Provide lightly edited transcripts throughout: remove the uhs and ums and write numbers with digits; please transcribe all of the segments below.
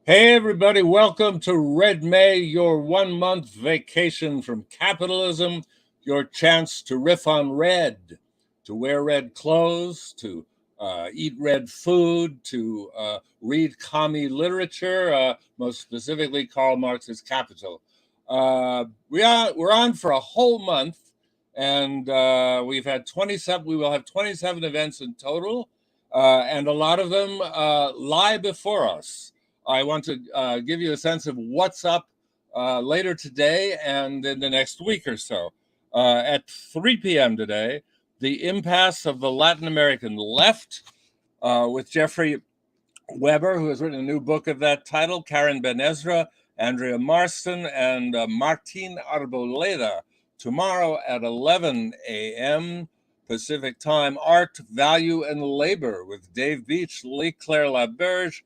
Hey, everybody, welcome to Red May, your 1 month vacation from capitalism, your chance to riff on red, to wear red clothes, to eat red food, to read commie literature, most specifically Karl Marx's Capital. We're on for a whole month, and we've had 27. We will have 27 events in total, and a lot of them lie before us. I want to give you a sense of what's up later today and in the next week or so. At 3 p.m. today, The Impasse of the Latin American Left with Jeffrey Weber, who has written a new book of that title, Karen Ben Ezra, Andrea Marston, and Martin Arboleda. Tomorrow at 11 a.m. Pacific Time, Art, Value, and Labor with Dave Beach, Lee Claire Laberge,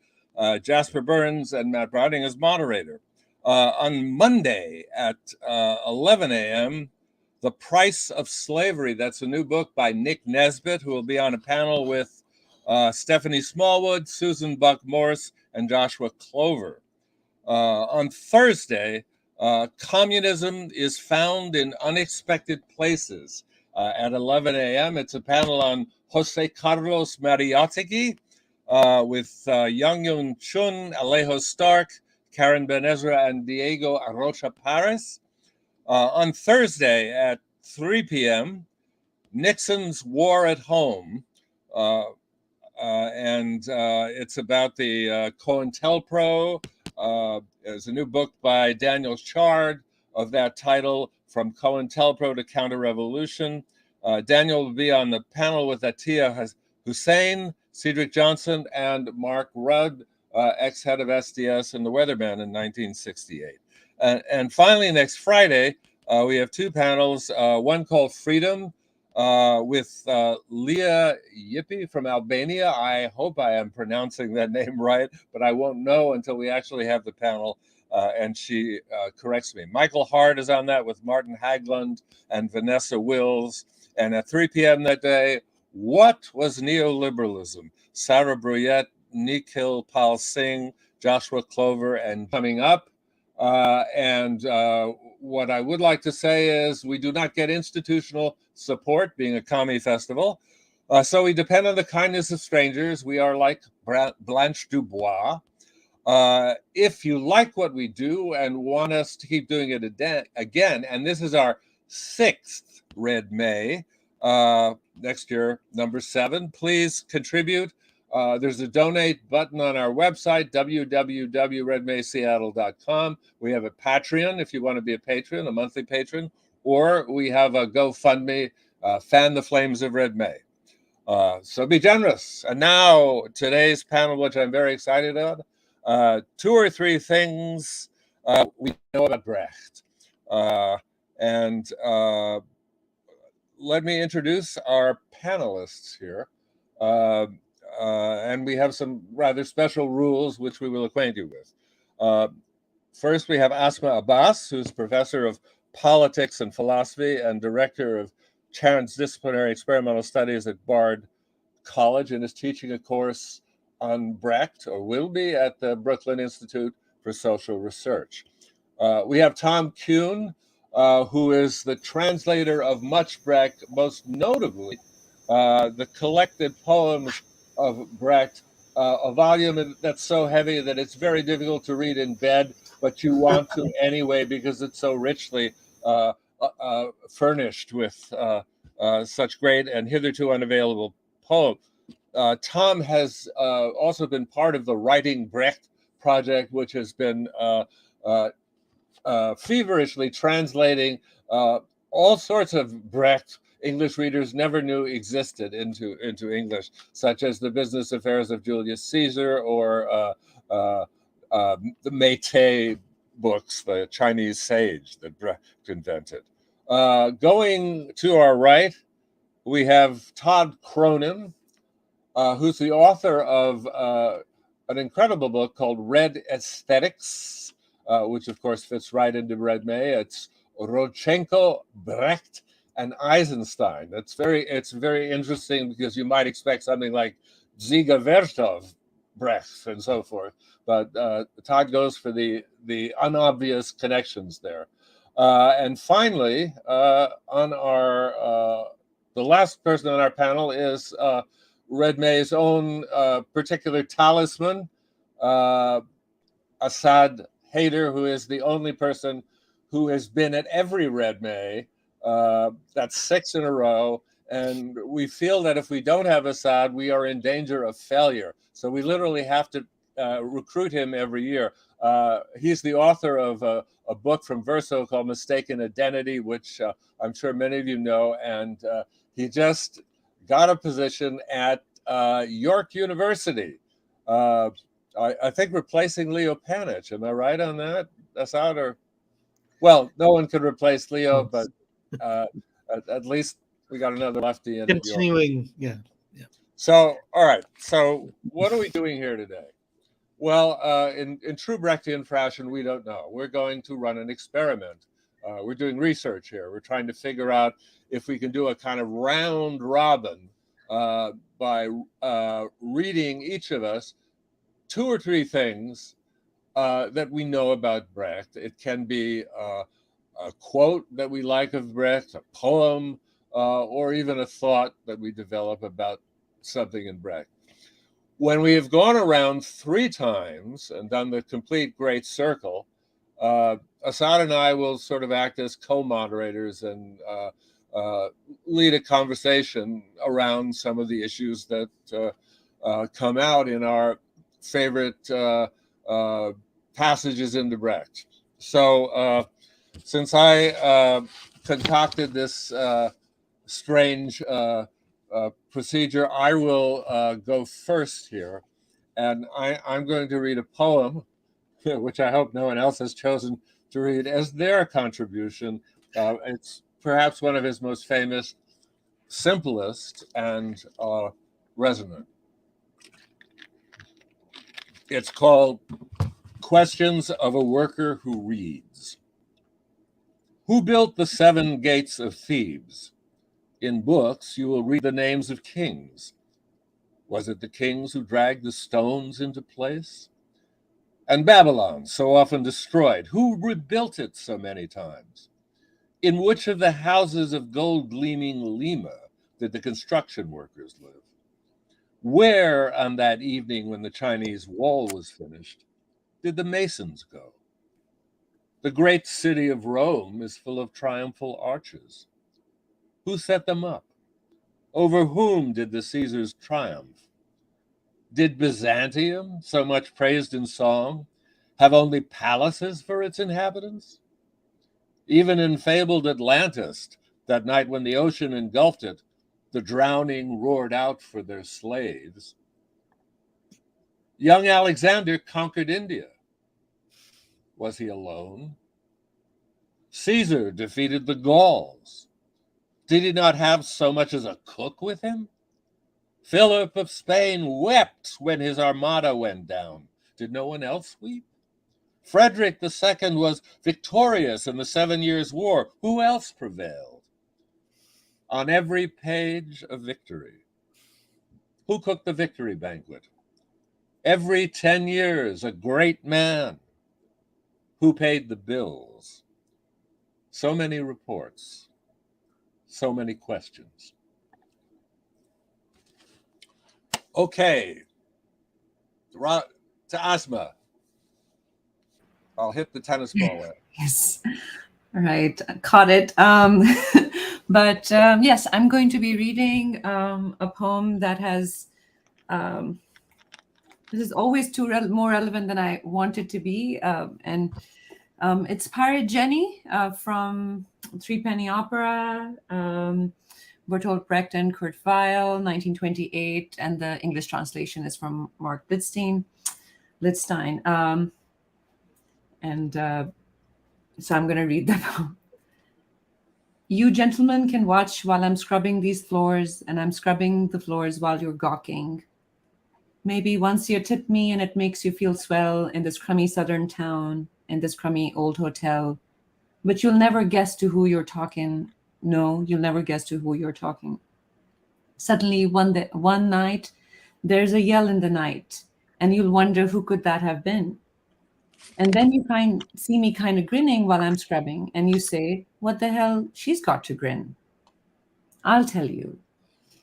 Jasper Burns, and Matt Browning as moderator. On Monday at 11 a.m., The Price of Slavery. That's a new book by Nick Nesbitt, who will be on a panel with Stephanie Smallwood, Susan Buck-Morse, and Joshua Clover. On Thursday, Communism is Found in Unexpected Places. At 11 a.m., it's a panel on Jose Carlos Mariátegui, with Yang Yun Chun, Alejo Stark, Karen Ben Ezra, and Diego Arrocha Paris. On Thursday at 3 p.m., Nixon's War at Home, and it's about the COINTELPRO. There's a new book by Daniel Chard of that title, From COINTELPRO to Counter-Revolution. Daniel will be on the panel with Atiya Hussein, Cedric Johnson, and Mark Rudd, ex-head of SDS and the Weatherman in 1968. And finally, next Friday, we have two panels, one called Freedom with Leah Yippie from Albania. I hope I am pronouncing that name right, but I won't know until we actually have the panel and she corrects me. Michael Hart is on that with Martin Haglund and Vanessa Wills. And at 3 p.m. that day, What Was Neoliberalism? Sarah Bruyette, Nikhil Pal Singh, Joshua Clover, and coming up. What I would like to say is we do not get institutional support, being a commie festival. So we depend on the kindness of strangers. We are like Blanche Dubois. If you like what we do and want us to keep doing it again, and this is our 6th Red May, next year, number 7, please contribute. There's a donate button on our website, www.redmayseattle.com. We have a Patreon if you want to be a patron, a monthly patron, or we have a GoFundMe, Fan the Flames of Red May. So be generous. And now today's panel, which I'm very excited about, 2 or 3 things we know about Brecht. Let me introduce our panelists here. And we have some rather special rules which we will acquaint you with. First, we have Asma Abbas, who's professor of politics and philosophy and director of transdisciplinary experimental studies at Bard College, and is teaching a course on Brecht, or will be, at the Brooklyn Institute for Social Research. We have Tom Kuhn, who is the translator of much Brecht, most notably the collected poems of Brecht, a volume that's so heavy that it's very difficult to read in bed, but you want to anyway because it's so richly furnished with such great and hitherto unavailable poems. Tom has also been part of the Writing Brecht project, which has been feverishly translating all sorts of Brecht English readers never knew existed into English, such as The Business Affairs of Julius Caesar or the Métis books, the Chinese sage that Brecht invented. Going to our right, we have Todd Cronan, who's the author of an incredible book called Red Aesthetics, which of course fits right into Red May. It's Rodchenko, Brecht, and Eisenstein. It's very interesting because you might expect something like Dziga Vertov, Brecht and so forth. But Todd goes for the unobvious connections there. And finally, on our the last person on our panel is Red May's own particular talisman, Asad Haider, who is the only person who has been at every Red May. That's 6 in a row. And we feel that if we don't have Asad, we are in danger of failure. So we literally have to recruit him every year. He's the author of a book from Verso called Mistaken Identity, which I'm sure many of you know. And he just got a position at York University. I think replacing Leo Panich. Am I right on that, Asad? Or, well, no one could replace Leo, but at least we got another lefty in. Continuing, yeah. So, all right. So, what are we doing here today? Well, in true Brechtian fashion, we don't know. We're going to run an experiment. We're doing research here. We're trying to figure out if we can do a kind of round robin by reading each of us 2 or 3 things that we know about Brecht. It can be a quote that we like of Brecht, a poem, or even a thought that we develop about something in Brecht. When we have gone around 3 times and done the complete great circle, Asad and I will sort of act as co-moderators and lead a conversation around some of the issues that come out in our favorite passages in the Brecht. So since I concocted this strange procedure, I will go first here. And I'm going to read a poem, which I hope no one else has chosen to read as their contribution. It's perhaps one of his most famous, simplest, and resonant. It's called Questions of a Worker Who Reads. Who built the 7 gates of Thebes? In books, you will read the names of kings. Was it the kings who dragged the stones into place? And Babylon, so often destroyed, who rebuilt it so many times? In which of the houses of gold-gleaming Lima did the construction workers live? Where, on that evening when the Chinese wall was finished, did the masons go? The great city of Rome is full of triumphal arches. Who set them up? Over whom did the Caesars triumph? Did Byzantium, so much praised in song, have only palaces for its inhabitants? Even in fabled Atlantis, that night when the ocean engulfed it, the drowning roared out for their slaves. Young Alexander conquered India. Was he alone? Caesar defeated the Gauls. Did he not have so much as a cook with him? Philip of Spain wept when his armada went down. Did no one else weep? Frederick II was victorious in the 7 Years' War. Who else prevailed? On every page of victory. Who cooked the victory banquet? Every 10 years, a great man. Who paid the bills? So many reports, so many questions. Okay, to Asma. I'll hit the tennis ball in. Yes. All right, caught it. But yes, I'm going to be reading a poem that has, this is always more relevant than I want it to be. And it's Pirate Jenny from Threepenny Opera, Bertolt Brecht and Kurt Weill, 1928. And the English translation is from Mark Littstein. So I'm going to read the poem. You gentlemen can watch while I'm scrubbing these floors, and I'm scrubbing the floors while you're gawking. Maybe once you tip me and it makes you feel swell in this crummy southern town, in this crummy old hotel. But you'll never guess to who you're talking. No, you'll never guess to who you're talking. Suddenly, one night, there's a yell in the night. And you'll wonder who could that have been. And then you see me kind of grinning while I'm scrubbing, and you say, what the hell, she's got to grin. I'll tell you.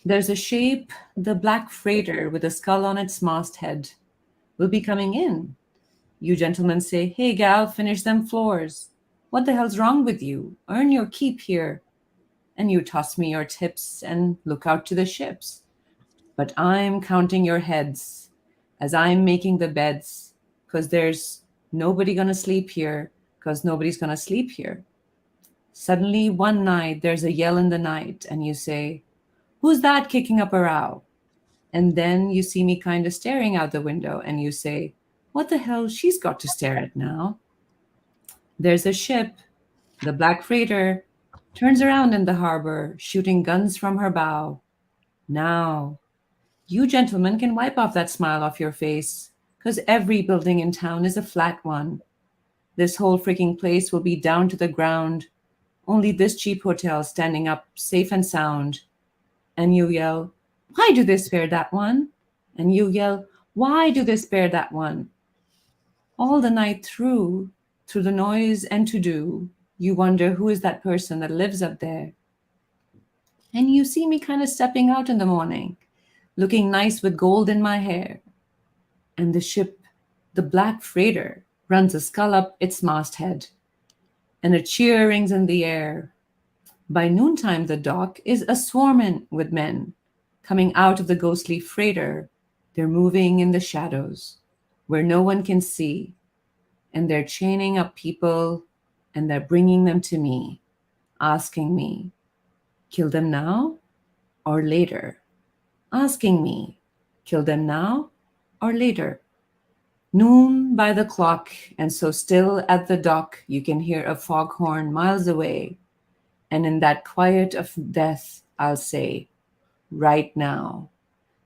There's a shape, the black freighter with a skull on its masthead, will be coming in. You gentlemen say, hey gal, finish them floors. What the hell's wrong with you? Earn your keep here. And you toss me your tips and look out to the ships. But I'm counting your heads as I'm making the beds, because there's nobody gonna sleep here, because nobody's gonna sleep here. Suddenly one night there's a yell in the night, and you say, who's that kicking up a row? And then you see me kind of staring out the window, and you say, what the hell she's got to stare at now? There's a ship, the black freighter, turns around in the harbor, shooting guns from her bow. Now, you gentlemen can wipe off that smile off your face, because every building in town is a flat one. This whole freaking place will be down to the ground, only this cheap hotel standing up safe and sound. And you yell, why do they spare that one? And you yell, why do they spare that one? All the night through the noise and to-do, you wonder who is that person that lives up there. And you see me kind of stepping out in the morning, looking nice with gold in my hair. And the ship, the black freighter, runs a skull up its masthead, and a cheer rings in the air. By noontime, the dock is a-swarming with men. Coming out of the ghostly freighter, they're moving in the shadows, where no one can see, and they're chaining up people, and they're bringing them to me, asking me, kill them now or later? Asking me, kill them now or later? Noon by the clock, and so still at the dock you can hear a foghorn miles away, and in that quiet of death I'll say, right now.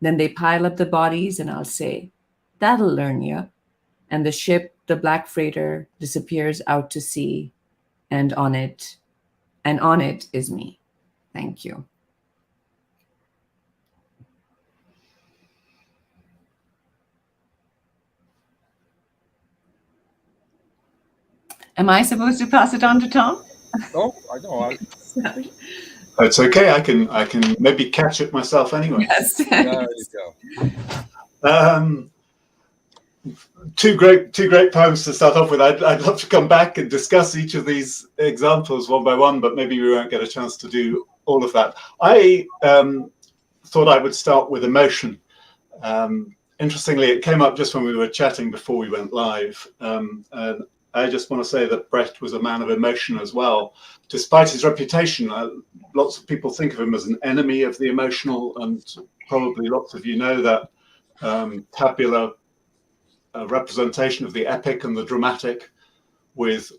Then they pile up the bodies, and I'll say, that'll learn you. And the ship, the black freighter, disappears out to sea, and on it is me. Thank you. Am I supposed to pass it on to Tom? Oh, I know. Sorry. It's okay. I can maybe catch it myself anyway. Yes. There you go. Two great poems to start off with. I'd love to come back and discuss each of these examples one by one, but maybe we won't get a chance to do all of that. I thought I would start with emotion. Interestingly, it came up just when we were chatting before we went live. And I just want to say that Brecht was a man of emotion as well. Despite his reputation, lots of people think of him as an enemy of the emotional, and probably lots of you know that tabular representation of the epic and the dramatic, with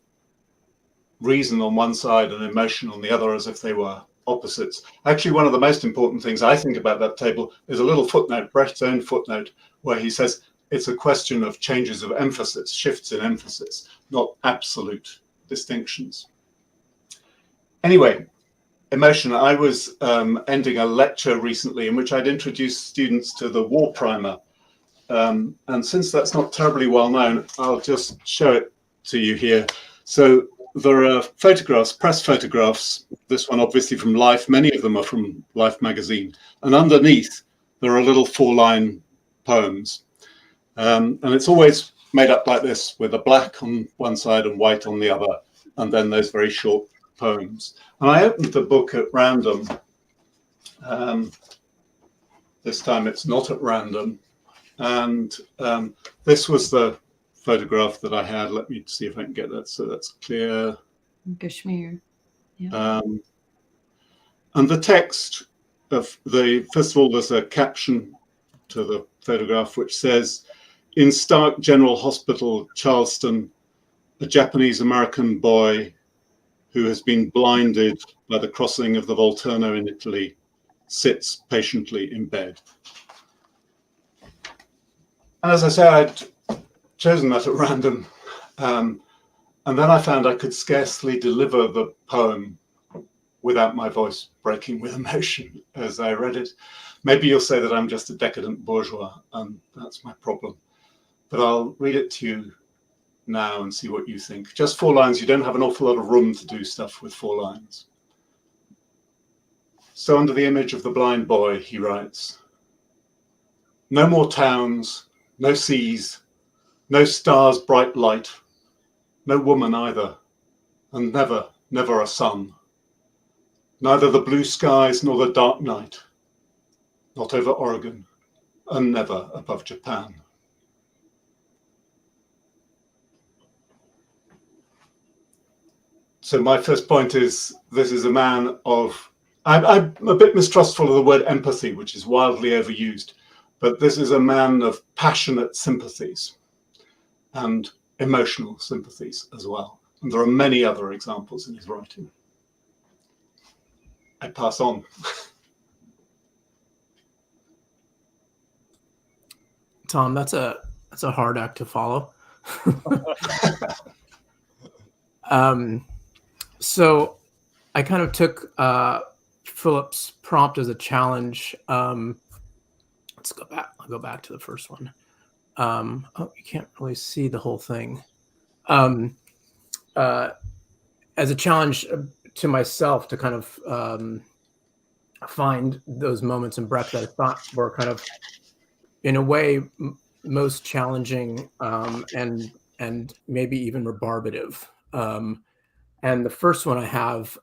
reason on one side and emotion on the other, as if they were opposites. Actually, one of the most important things I think about that table is a little footnote, Brecht's own footnote, where he says it's a question of changes of emphasis, shifts in emphasis, not absolute distinctions. Anyway, emotion. I was ending a lecture recently in which I'd introduced students to the war primer. And since that's not terribly well known, I'll just show it to you here. So there are photographs, press photographs, this one obviously from Life, many of them are from Life magazine. And underneath, there are little 4-line poems. And it's always made up like this, with a black on one side and white on the other, and then those very short poems. And I opened the book at random. This time it's not at random. And this was the photograph that I had. Let me see if I can get that so that's clear. Kashmir. Yeah. And the text of first of all, there's a caption to the photograph which says, in Stark General Hospital, Charleston, a Japanese-American boy who has been blinded by the crossing of the Volturno in Italy sits patiently in bed. And as I say, I'd chosen that at random. And then I found I could scarcely deliver the poem without my voice breaking with emotion as I read it. Maybe you'll say that I'm just a decadent bourgeois, and that's my problem. but I'll read it to you now and see what you think. Just 4 lines. You don't have an awful lot of room to do stuff with 4 lines. So under the image of the blind boy, he writes, no more towns, no seas, no stars' bright light, no woman either, and never, never a sun. Neither the blue skies nor the dark night, not over Oregon, and never above Japan. So my first point is, this is a man of, I'm a bit mistrustful of the word empathy, which is wildly overused, but this is a man of passionate sympathies and emotional sympathies as well. And there are many other examples in his writing. I pass on. Tom, that's a hard act to follow. So I kind of took Philip's prompt as a challenge. Let's go back. I'll go back to the first one. Oh, you can't really see the whole thing. As a challenge to myself to kind of find those moments in Brecht that I thought were kind of, in a way, most challenging and maybe even rebarbative. And the first one I have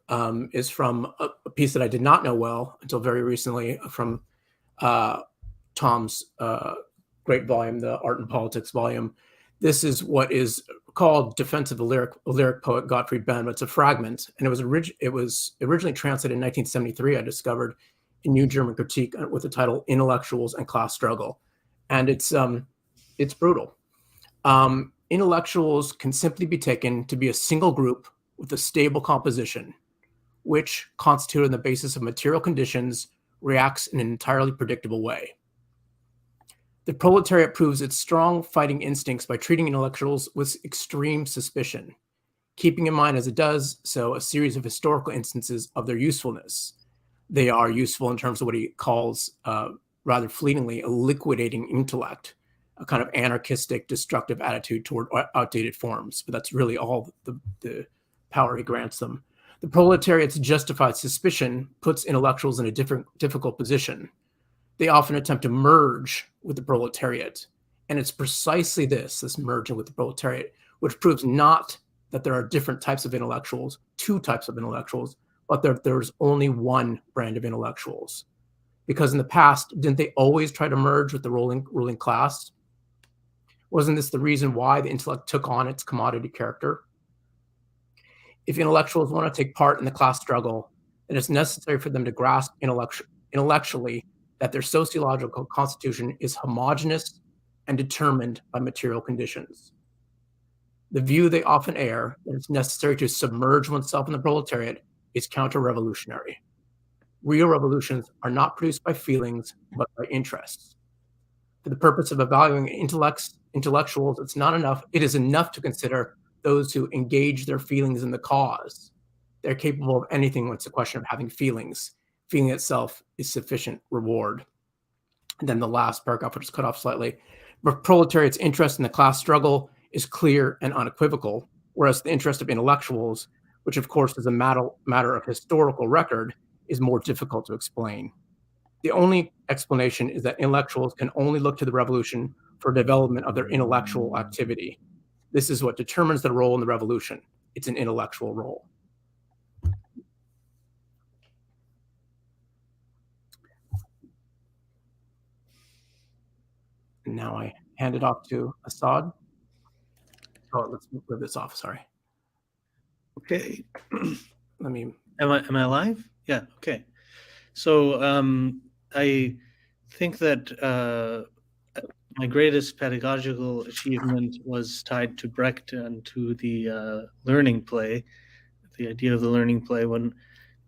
is from a piece that I did not know well until very recently, from Tom's great volume, the Art and Politics volume. This is what is called Defense of the Lyric Poet Gottfried Benn, but it's a fragment, and it was originally translated in 1973. I discovered in New German Critique with the title "Intellectuals and Class Struggle," and it's brutal. Intellectuals can simply be taken to be a single group with a stable composition, which, constituted on the basis of material conditions, reacts in an entirely predictable way. The proletariat proves its strong fighting instincts by treating intellectuals with extreme suspicion, keeping in mind as it does so a series of historical instances of their usefulness. They are useful in terms of what he calls, rather fleetingly, a liquidating intellect, a kind of anarchistic, destructive attitude toward outdated forms, but that's really all the power he grants them. The proletariat's justified suspicion puts intellectuals in a difficult position. They often attempt to merge with the proletariat, and it's precisely this merging with the proletariat, which proves not that there are different types of intellectuals, 2 types of intellectuals, but there's only one brand of intellectuals. Because in the past, didn't they always try to merge with the ruling class? Wasn't this the reason why the intellect took on its commodity character? If intellectuals want to take part in the class struggle, then it's necessary for them to grasp intellectually that their sociological constitution is homogeneous and determined by material conditions. The view they often air, that it's necessary to submerge oneself in the proletariat, is counter-revolutionary. Real revolutions are not produced by feelings, but by interests. For the purpose of evaluating intellectuals, it is enough to consider those who engage their feelings in the cause. They're capable of anything when it's a question of having feelings. Feeling itself is sufficient reward. And then the last paragraph, which is cut off slightly. The proletariat's interest in the class struggle is clear and unequivocal, whereas the interest of intellectuals, which of course is a matter of historical record, is more difficult to explain. The only explanation is that intellectuals can only look to the revolution for development of their intellectual activity. This is what determines their role in the revolution. It's an intellectual role. And now I hand it off to Asad. Oh, let's move this off, sorry. Okay. Let me... Am I live? Yeah, okay. So I think that my greatest pedagogical achievement was tied to Brecht and to the learning play, the idea of the learning play. When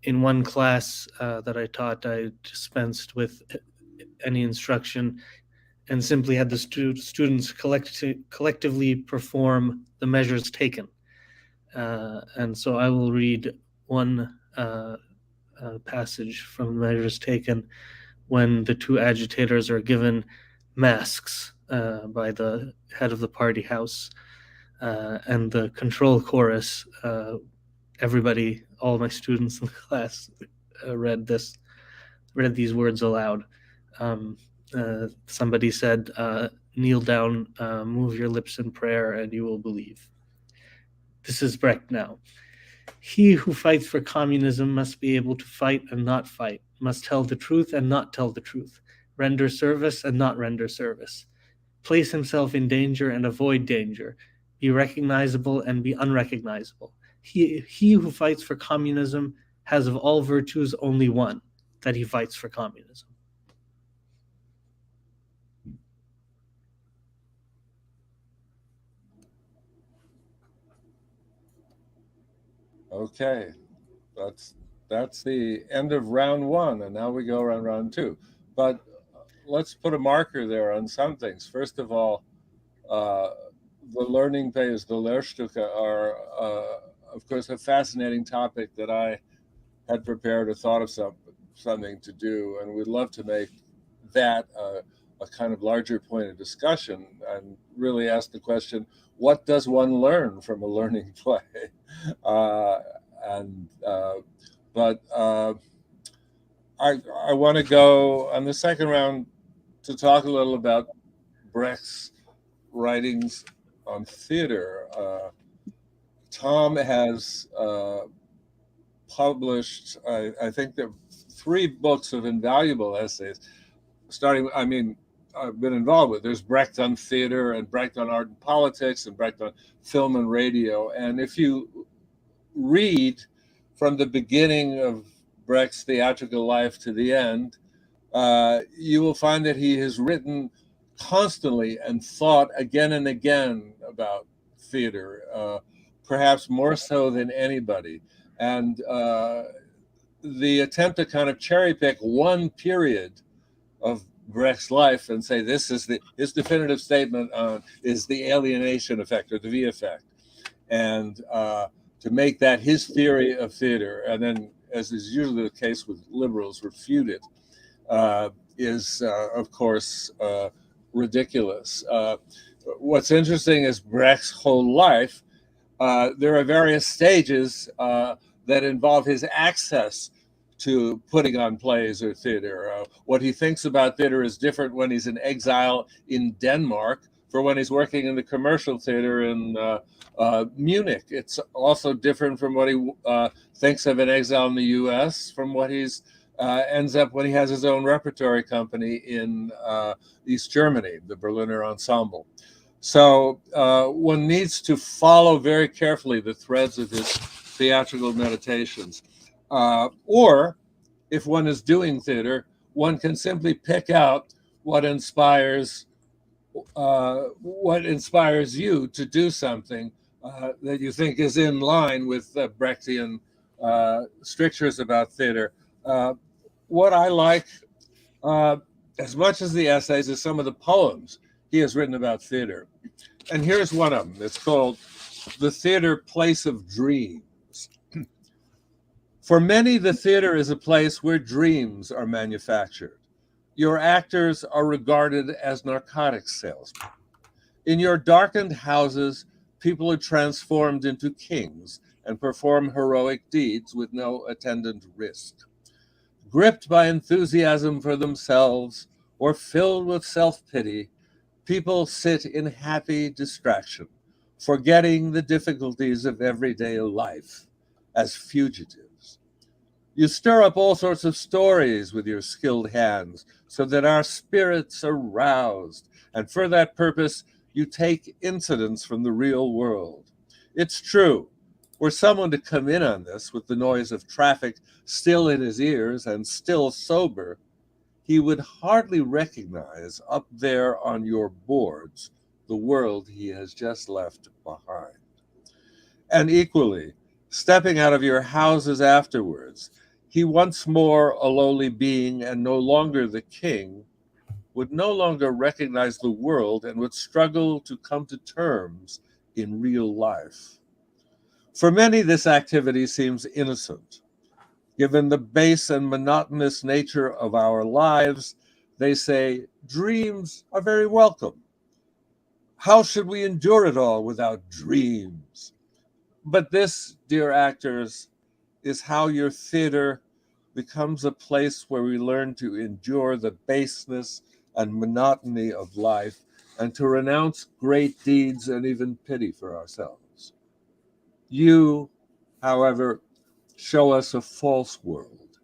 in one class that I taught, I dispensed with any instruction and simply had the students collectively perform the measures taken. And so I will read one passage from the measures taken when the 2 agitators are given masks by the head of the party house, and the control chorus. Everybody, all my students in the class, read these words aloud. Somebody said, "Kneel down, move your lips in prayer, and you will believe." This is Brecht now. He who fights for communism must be able to fight and not fight, must tell the truth and not tell the truth, render service and not render service, place himself in danger and avoid danger, be recognizable and be unrecognizable. He who fights for communism has of all virtues only one, that he fights for communism. Okay, that's the end of round one, and now we go around round two. But let's put a marker there on some things. First of all, the learning phase, the Lehrstücke, are, of course, a fascinating topic that I had prepared or thought of something to do, and we'd love to make that a kind of larger point of discussion and really ask the question, what does one learn from a learning play? But I want to go on the second round to talk a little about Brecht's writings on theater. Tom has published, I think, there are 3 books of invaluable essays. I've been involved with. There's Brecht on theater, and Brecht on art and politics, and Brecht on film and radio. And if you read from the beginning of Brecht's theatrical life to the end, you will find that he has written constantly and thought again and again about theater, perhaps more so than anybody. And the attempt to kind of cherry pick one period of Brecht's life and say this is his definitive statement is the alienation effect or the V effect, and to make that his theory of theater, and then, as is usually the case with liberals, refute it, is of course ridiculous. What's interesting is Brecht's whole life. There are various stages that involve his access to putting on plays or theater. What he thinks about theater is different when he's in exile in Denmark for when he's working in the commercial theater in Munich. It's also different from what he thinks of in exile in the US from what he's ends up when he has his own repertory company in East Germany, the Berliner Ensemble. So one needs to follow very carefully the threads of his theatrical meditations. Or if one is doing theater, one can simply pick out what inspires you to do something that you think is in line with Brechtian strictures about theater. What I like as much as the essays is some of the poems he has written about theater. And here's one of them. It's called The Theater Place of Dreams. For many, the theater is a place where dreams are manufactured. Your actors are regarded as narcotics salesmen. In your darkened houses, people are transformed into kings and perform heroic deeds with no attendant risk. Gripped by enthusiasm for themselves or filled with self-pity, people sit in happy distraction, forgetting the difficulties of everyday life as fugitives. You stir up all sorts of stories with your skilled hands so that our spirits are roused, and for that purpose, you take incidents from the real world. It's true, were someone to come in on this with the noise of traffic still in his ears and still sober, he would hardly recognize up there on your boards the world he has just left behind. And equally, stepping out of your houses afterwards, he once more a lowly being and no longer the king, would no longer recognize the world and would struggle to come to terms in real life. For many, this activity seems innocent. Given the base and monotonous nature of our lives, they say dreams are very welcome. How should we endure it all without dreams? But this, dear actors, is how your theater becomes a place where we learn to endure the baseness and monotony of life and to renounce great deeds and even pity for ourselves. You, however, show us a false world,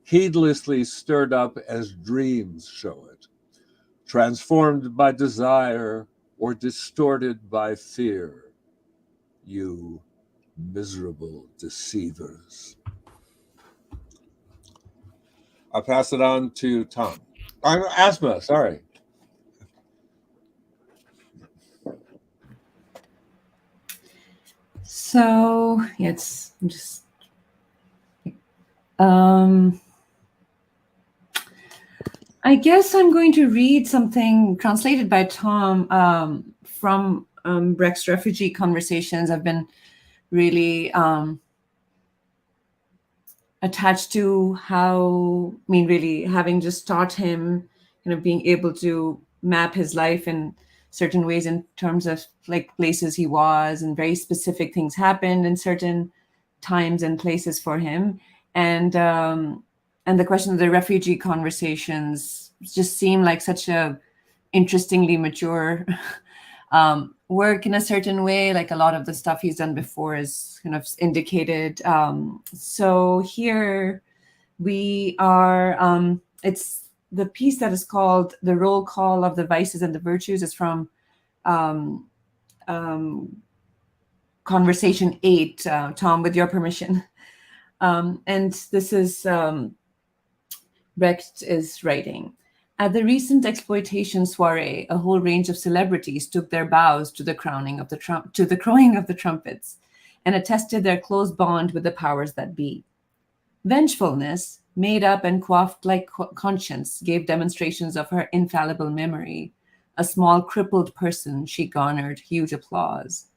heedlessly stirred up as dreams show it, transformed by desire or distorted by fear. You miserable deceivers. I'll pass it on to Tom. I'm Asma, sorry. So it's just I guess I'm going to read something translated by Tom from Brecht's Refugee Conversations. I've been really attached to how, really having just taught him, being able to map his life in certain ways in terms of like places he was, and very specific things happened in certain times and places for him. And the question of the refugee conversations just seemed like such a interestingly mature work in a certain way. Like a lot of the stuff he's done before is kind of indicated. So here we are, it's the piece that is called The Roll Call of the Vices and the Virtues is from Conversation 8, Tom, with your permission. And this is Brecht is writing. At the recent exploitation soiree, a whole range of celebrities took their bows to the crowing of the trumpets, and attested their close bond with the powers that be. Vengefulness, made up and coiffed like conscience, gave demonstrations of her infallible memory. A small crippled person, she garnered huge applause.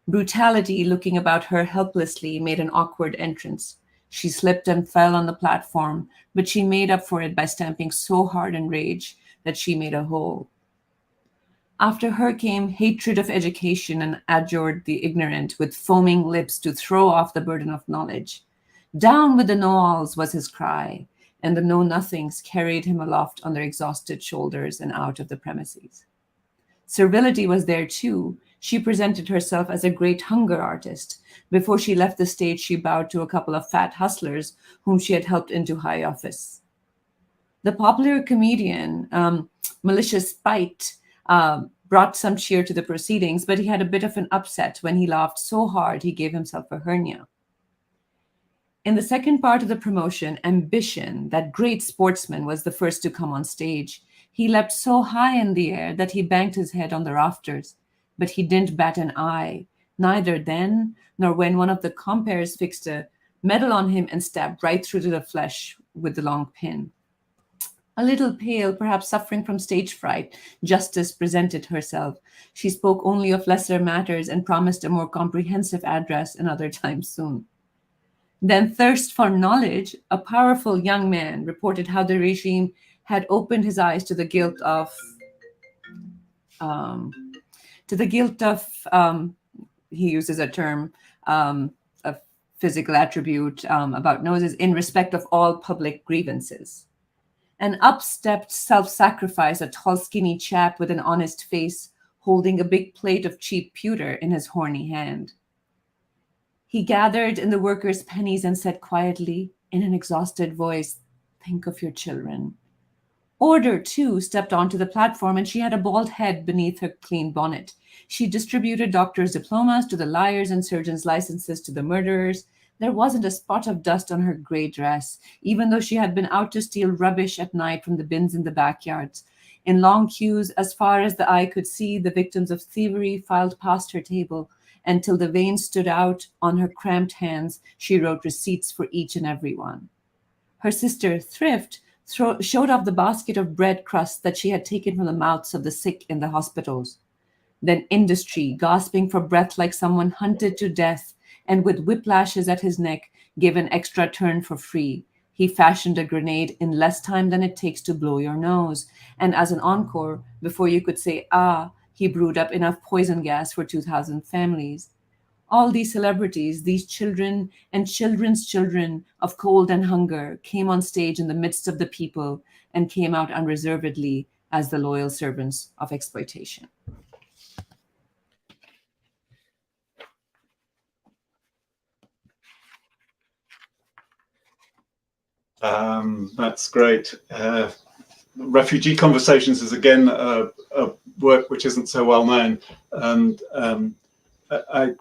Brutality, looking about her helplessly, made an awkward entrance. She slipped and fell on the platform, but she made up for it by stamping so hard in rage that she made a hole. After her came hatred of education and adjured the ignorant with foaming lips to throw off the burden of knowledge. Down with the know-alls was his cry, and the know-nothings carried him aloft on their exhausted shoulders and out of the premises. Servility was there too. She presented herself as a great hunger artist. Before she left the stage, she bowed to a couple of fat hustlers whom she had helped into high office. The popular comedian, Malicious Spite, brought some cheer to the proceedings, but he had a bit of an upset when he laughed so hard he gave himself a hernia. In the second part of the promotion, Ambition, that great sportsman, was the first to come on stage. He leapt so high in the air that he banged his head on the rafters, but he didn't bat an eye, neither then nor when one of the compeers fixed a medal on him and stabbed right through to the flesh with the long pin. A little pale, perhaps suffering from stage fright, Justice presented herself. She spoke only of lesser matters and promised a more comprehensive address another time soon. Then Thirst for Knowledge, a powerful young man, reported how the regime had opened his eyes to the guilt of he uses a term, a physical attribute about noses, in respect of all public grievances. An up-stepped self-sacrifice, a tall, skinny chap with an honest face, holding a big plate of cheap pewter in his horny hand. He gathered in the workers' pennies and said quietly, in an exhausted voice, "Think of your children." Order, too, stepped onto the platform, and she had a bald head beneath her clean bonnet. She distributed doctors' diplomas to the liars and surgeons' licenses to the murderers. There wasn't a spot of dust on her gray dress, even though she had been out to steal rubbish at night from the bins in the backyards. In long queues, as far as the eye could see, the victims of thievery filed past her table, until the veins stood out on her cramped hands. She wrote receipts for each and every one. Her sister, Thrift, showed off the basket of bread crusts that she had taken from the mouths of the sick in the hospitals. Then Industry, gasping for breath like someone hunted to death, and with whiplashes at his neck, gave an extra turn for free. He fashioned a grenade in less time than it takes to blow your nose, and as an encore, before you could say, "Ah," He brewed up enough poison gas for 2,000 families. All these celebrities, these children and children's children of cold and hunger, came on stage in the midst of the people and came out unreservedly as the loyal servants of exploitation. That's great. Refugee Conversations is again a work which isn't so well known, and I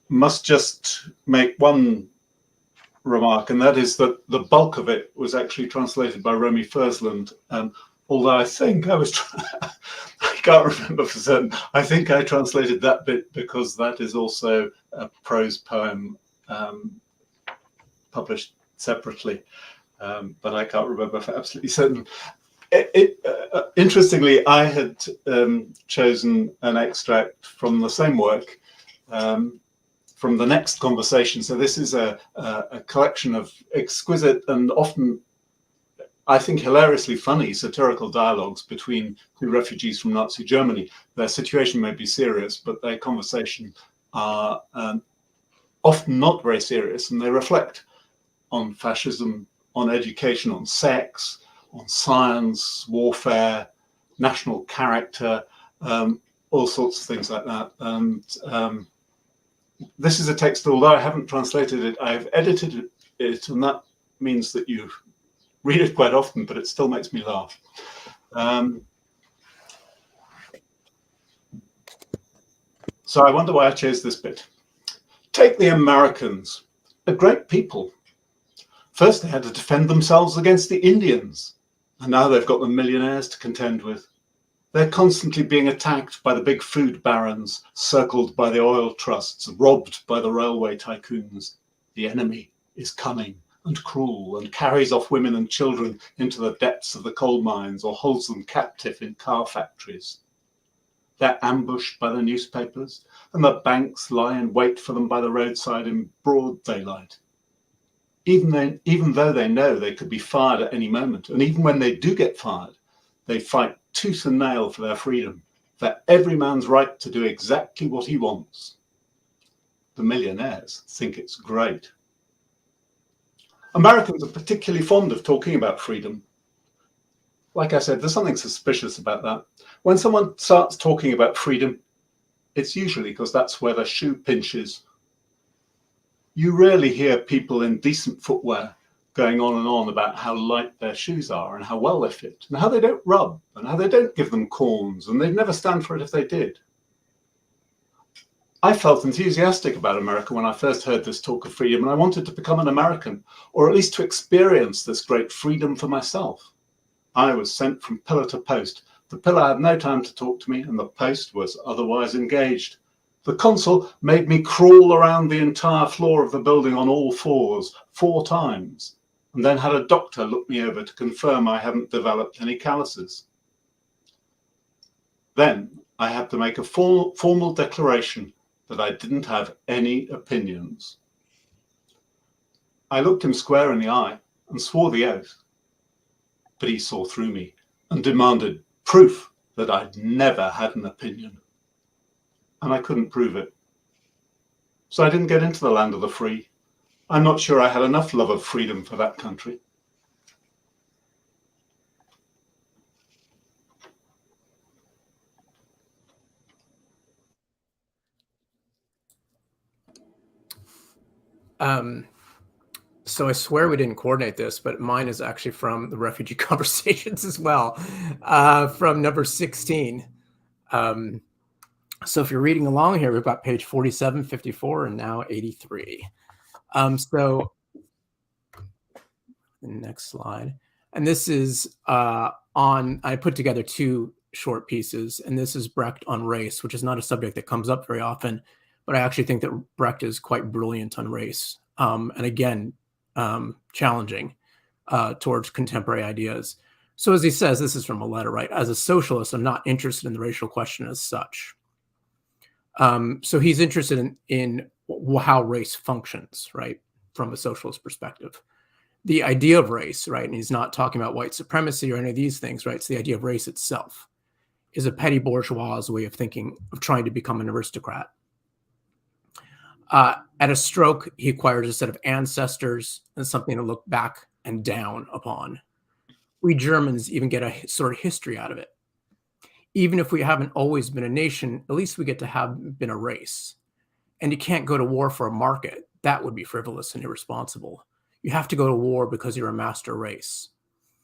must just make one remark, and that is that the bulk of it was actually translated by Romy Fersland. Although I think I was, I can't remember for certain. I think I translated that bit because that is also a prose poem published separately, but I can't remember for absolutely certain. Interestingly, I had chosen an extract from the same work from the next conversation. So this is a collection of exquisite and often, I think, hilariously funny satirical dialogues between two refugees from Nazi Germany. Their situation may be serious, but their conversation are often not very serious, and they reflect on fascism, on education, on sex, on science, warfare, national character, all sorts of things like that. And this is a text, although I haven't translated it, I've edited it, and that means that you read it quite often, but it still makes me laugh. So I wonder why I chose this bit. Take the Americans, a great people. First, they had to defend themselves against the Indians, and now they've got the millionaires to contend with. They're constantly being attacked by the big food barons, circled by the oil trusts, robbed by the railway tycoons. The enemy is cunning and cruel and carries off women and children into the depths of the coal mines or holds them captive in car factories. They're ambushed by the newspapers, and the banks lie in wait for them by the roadside in broad daylight. Even though they know they could be fired at any moment, and even when they do get fired, they fight tooth and nail for their freedom, for every man's right to do exactly what he wants. The millionaires think it's great. Americans are particularly fond of talking about freedom. Like I said, there's something suspicious about that. When someone starts talking about freedom, it's usually because that's where the shoe pinches. You rarely hear people in decent footwear going on and on about how light their shoes are and how well they fit and how they don't rub and how they don't give them corns and they'd never stand for it if they did. I felt enthusiastic about America when I first heard this talk of freedom, and I wanted to become an American, or at least to experience this great freedom for myself. I was sent from pillar to post. The pillar had no time to talk to me, and the post was otherwise engaged. The consul made me crawl around the entire floor of the building on all fours 4 times, and then had a doctor look me over to confirm I hadn't developed any calluses. Then I had to make a formal declaration that I didn't have any opinions. I looked him square in the eye and swore the oath, but he saw through me and demanded proof that I'd never had an opinion. And I couldn't prove it. So I didn't get into the land of the free. I'm not sure I had enough love of freedom for that country. So I swear we didn't coordinate this, but mine is actually from the Refugee Conversations as well, from number 16. So if you're reading along here, we've got page 47, 54, and now 83. So the next slide. And this is I put together 2 short pieces, and this is Brecht on race, which is not a subject that comes up very often, but I actually think that Brecht is quite brilliant on race. And again, challenging towards contemporary ideas. So as he says, this is from a letter, right? As a socialist, I'm not interested in the racial question as such. So he's interested in how race functions, right? From a socialist perspective. The idea of race, right? And he's not talking about white supremacy or any of these things, right? It's the idea of race itself. is a petty bourgeois way of thinking, of trying to become an aristocrat. At a stroke, he acquires a set of ancestors and something to look back and down upon. We Germans even get a sort of history out of it. Even if we haven't always been a nation, at least we get to have been a race. And you can't go to war for a market. That would be frivolous and irresponsible. You have to go to war because you're a master race.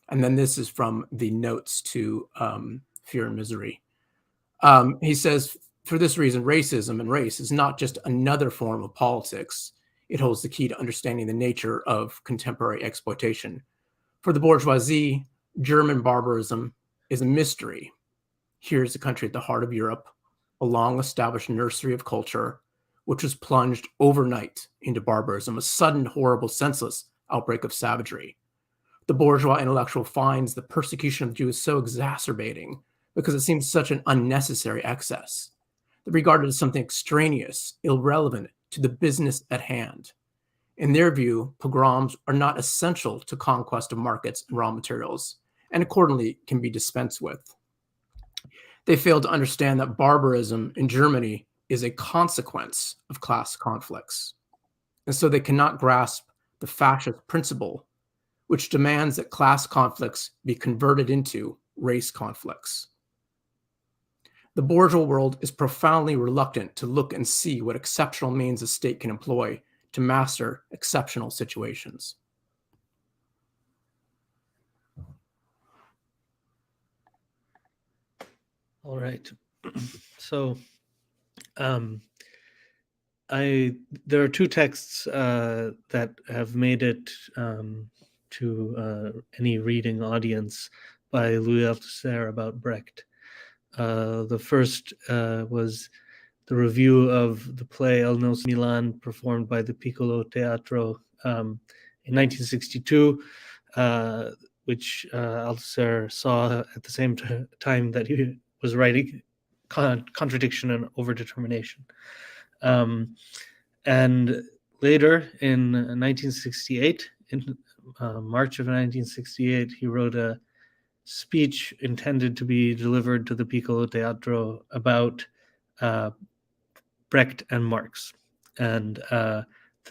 And then this is from the notes to Fear and Misery. He says, for this reason, racism and race is not just another form of politics. It holds the key to understanding the nature of contemporary exploitation. For the bourgeoisie, German barbarism is a mystery. Here's a country at the heart of Europe, a long-established nursery of culture, which was plunged overnight into barbarism, a sudden, horrible, senseless outbreak of savagery. The bourgeois intellectual finds the persecution of Jews so exacerbating because it seems such an unnecessary excess. They're regarded as something extraneous, irrelevant to the business at hand. In their view, pogroms are not essential to conquest of markets and raw materials, and accordingly can be dispensed with. They fail to understand that barbarism in Germany is a consequence of class conflicts. And so they cannot grasp the fascist principle, which demands that class conflicts be converted into race conflicts. The bourgeois world is profoundly reluctant to look and see what exceptional means the state can employ to master exceptional situations. All right. So there are two texts that have made it to any reading audience by Louis Althusser about Brecht. The first was the review of the play El Nos Milan, performed by the Piccolo Teatro in 1962, which Althusser saw at the same time that he was writing Contradiction and Overdetermination. And later in 1968, in March of 1968, he wrote a speech intended to be delivered to the Piccolo Teatro about Brecht and Marx. And the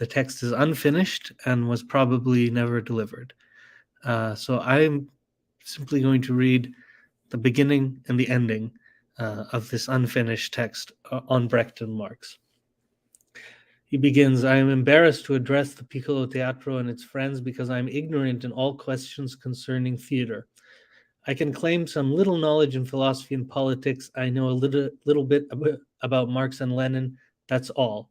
text is unfinished and was probably never delivered. So I'm simply going to read the beginning and the ending of this unfinished text on Brecht and Marx. He begins, I am embarrassed to address the Piccolo Teatro and its friends because I am ignorant in all questions concerning theater. I can claim some little knowledge in philosophy and politics. I know a little bit about Marx and Lenin. That's all.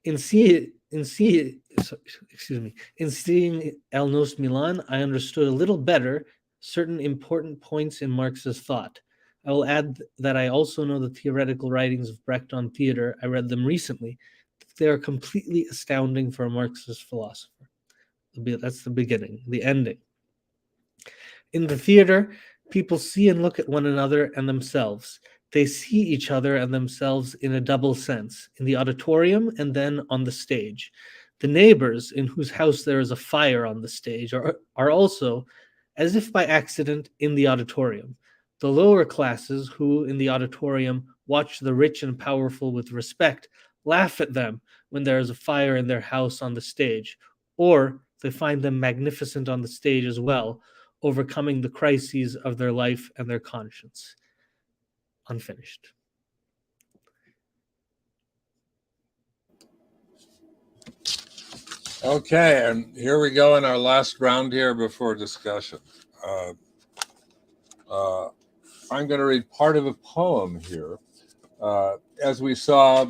In seeing El Nos Milan, I understood a little better certain important points in Marx's thought. I will add that I also know the theoretical writings of Brecht on theater. I read them recently. They are completely astounding for a Marxist philosopher. That's the beginning. The ending. In the theater, people see and look at one another and themselves. They see each other and themselves in a double sense, in the auditorium and then on the stage. The neighbors in whose house there is a fire on the stage are also, as if by accident, in the auditorium. The lower classes who, in the auditorium, watch the rich and powerful with respect, laugh at them when there is a fire in their house on the stage, or they find them magnificent on the stage as well, overcoming the crises of their life and their conscience. Unfinished. Okay, and here we go in our last round here before discussion. I'm going to read part of a poem here. As we saw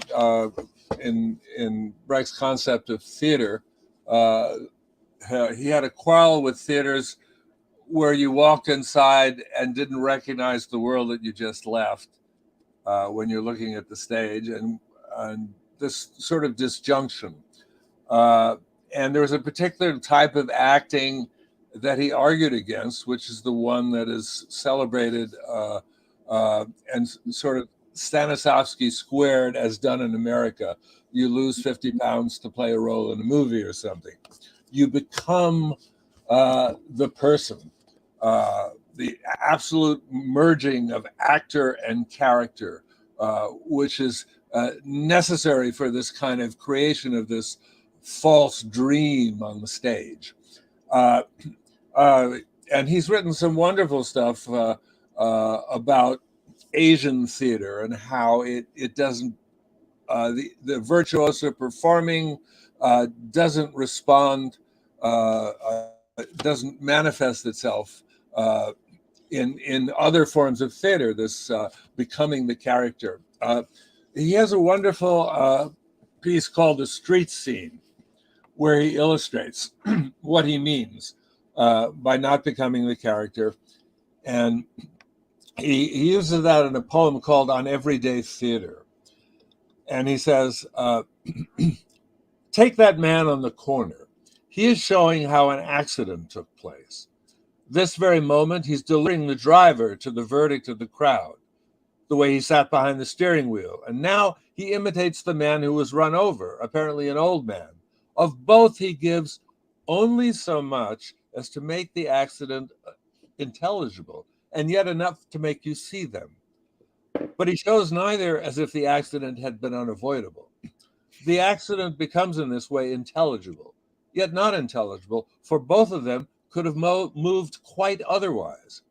in Brecht's concept of theater, he had a quarrel with theaters where you walked inside and didn't recognize the world that you just left when you're looking at the stage, and this sort of disjunction. And there was a particular type of acting that he argued against, which is the one that is celebrated and sort of Stanislavski squared as done in America. You lose 50 pounds to play a role in a movie or something. You become the person. absolute merging of actor and character, which is necessary for this kind of creation of this false dream on the stage. And he's written some wonderful stuff about Asian theater and how it doesn't, the virtuoso performing doesn't respond, doesn't manifest itself in other forms of theater, this becoming the character. He has a wonderful piece called The Street Scene, where he illustrates what he means by not becoming the character. And he uses that in a poem called On Everyday Theater. And he says, take that man on the corner. He is showing how an accident took place. This very moment, he's delivering the driver to the verdict of the crowd, the way he sat behind the steering wheel. And now he imitates the man who was run over, apparently an old man. Of both, he gives only so much as to make the accident intelligible, and yet enough to make you see them. But he shows neither as if the accident had been unavoidable. The accident becomes in this way intelligible, yet not intelligible, for both of them could have moved quite otherwise.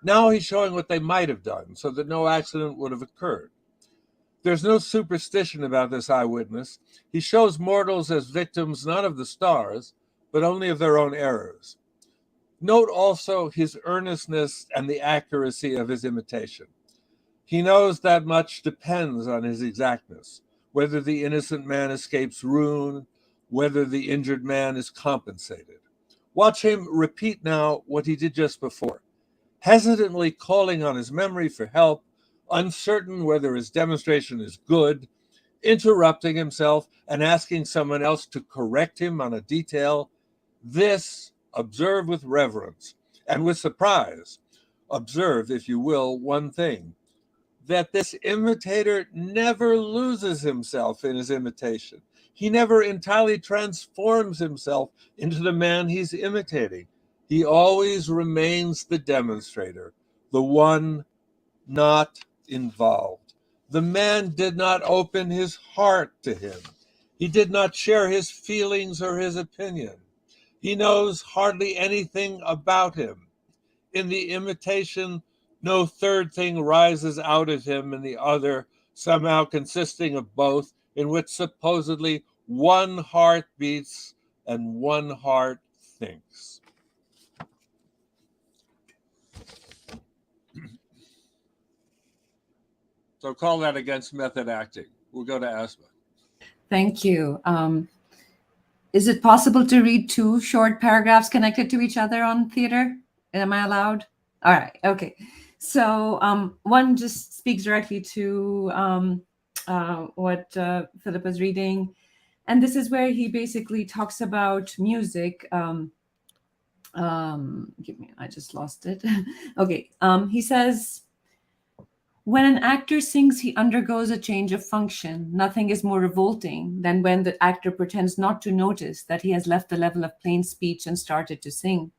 Now he's showing what they might have done, so that no accident would have occurred. There's no superstition about this eyewitness. He shows mortals as victims not of the stars, but only of their own errors. Note also his earnestness and the accuracy of his imitation. He knows that much depends on his exactness, whether the innocent man escapes ruin, whether the injured man is compensated. Watch him repeat now what he did just before, hesitantly calling on his memory for help, uncertain whether his demonstration is good, interrupting himself and asking someone else to correct him on a detail. This, observe with reverence and with surprise. Observe, if you will, one thing, that this imitator never loses himself in his imitation. He never entirely transforms himself into the man he's imitating. He always remains the demonstrator, the one not involved. The man did not open his heart to him. He did not share his feelings or his opinion. He knows hardly anything about him. In the imitation, no third thing rises out of him and the other, somehow consisting of both, in which supposedly one heart beats and one heart thinks. So call that against method acting. We'll go to Asma. Thank you. Is it possible to read two short paragraphs connected to each other on theater? Am I allowed? All right. Okay. So one just speaks directly to what Philip was reading. And this is where he basically talks about music. I just lost it. Okay. He says, when an actor sings, he undergoes a change of function. Nothing is more revolting than when the actor pretends not to notice that he has left the level of plain speech and started to sing.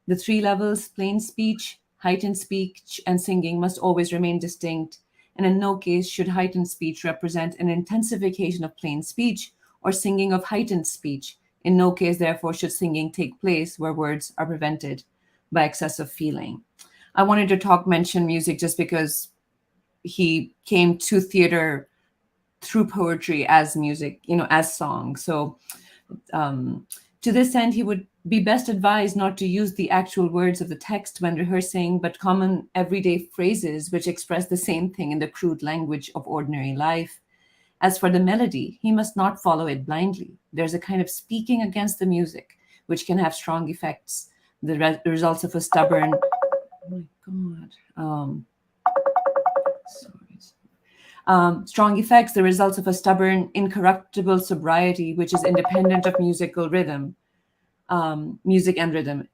The three levels, plain speech, heightened speech, and singing, must always remain distinct, and in no case should heightened speech represent an intensification of plain speech or singing of heightened speech. In no case, therefore, should singing take place where words are prevented by excessive feeling. I wanted to mention music just because he came to theater through poetry as music, as song. So to this end, he would be best advised not to use the actual words of the text when rehearsing, but common everyday phrases which express the same thing in the crude language of ordinary life. As for the melody, he must not follow it blindly. There's a kind of speaking against the music, which can have strong effects. The results of a stubborn, oh my God, strong effects, the results of a stubborn, incorruptible sobriety, which is independent of music and rhythm.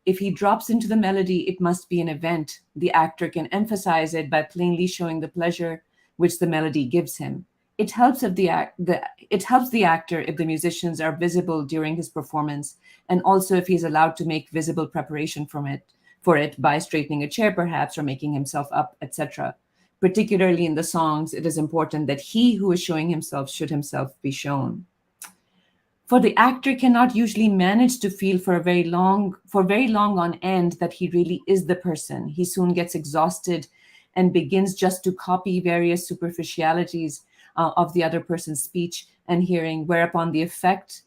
If he drops into the melody, it must be an event. The actor can emphasize it by plainly showing the pleasure which the melody gives him. It helps the actor if the musicians are visible during his performance, and also if he is allowed to make visible preparation for for it by straightening a chair perhaps, or making himself up, etc. Particularly in the songs, it is important that he who is showing himself should himself be shown. For the actor cannot usually manage to feel for very long on end that he really is the person. He soon gets exhausted and begins just to copy various superficialities of the other person's speech and hearing, whereupon the effect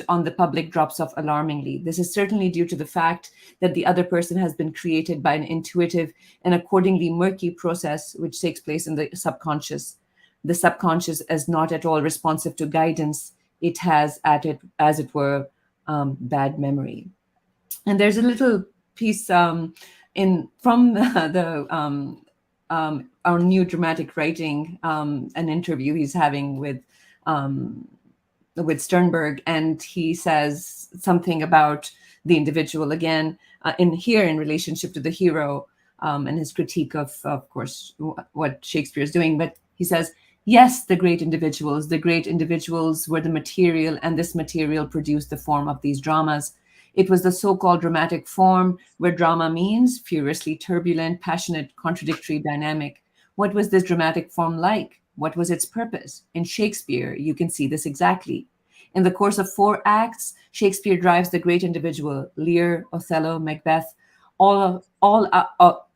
on the public drops off alarmingly. This is certainly due to the fact that the other person has been created by an intuitive and accordingly murky process which takes place in the subconscious. The subconscious is not at all responsive to guidance. It has at it, as it were, bad memory. And there's a little piece from our new dramatic writing, an interview he's having with Sternberg, and he says something about the individual again in relationship to the hero and his critique of course, what Shakespeare is doing. But he says, yes, the great individuals were the material, and this material produced the form of these dramas. It was the so-called dramatic form, where drama means furiously turbulent, passionate, contradictory, dynamic. What was this dramatic form like? What was its purpose? In Shakespeare, you can see this exactly. In the course of 4 acts, Shakespeare drives the great individual, Lear, Othello, Macbeth, out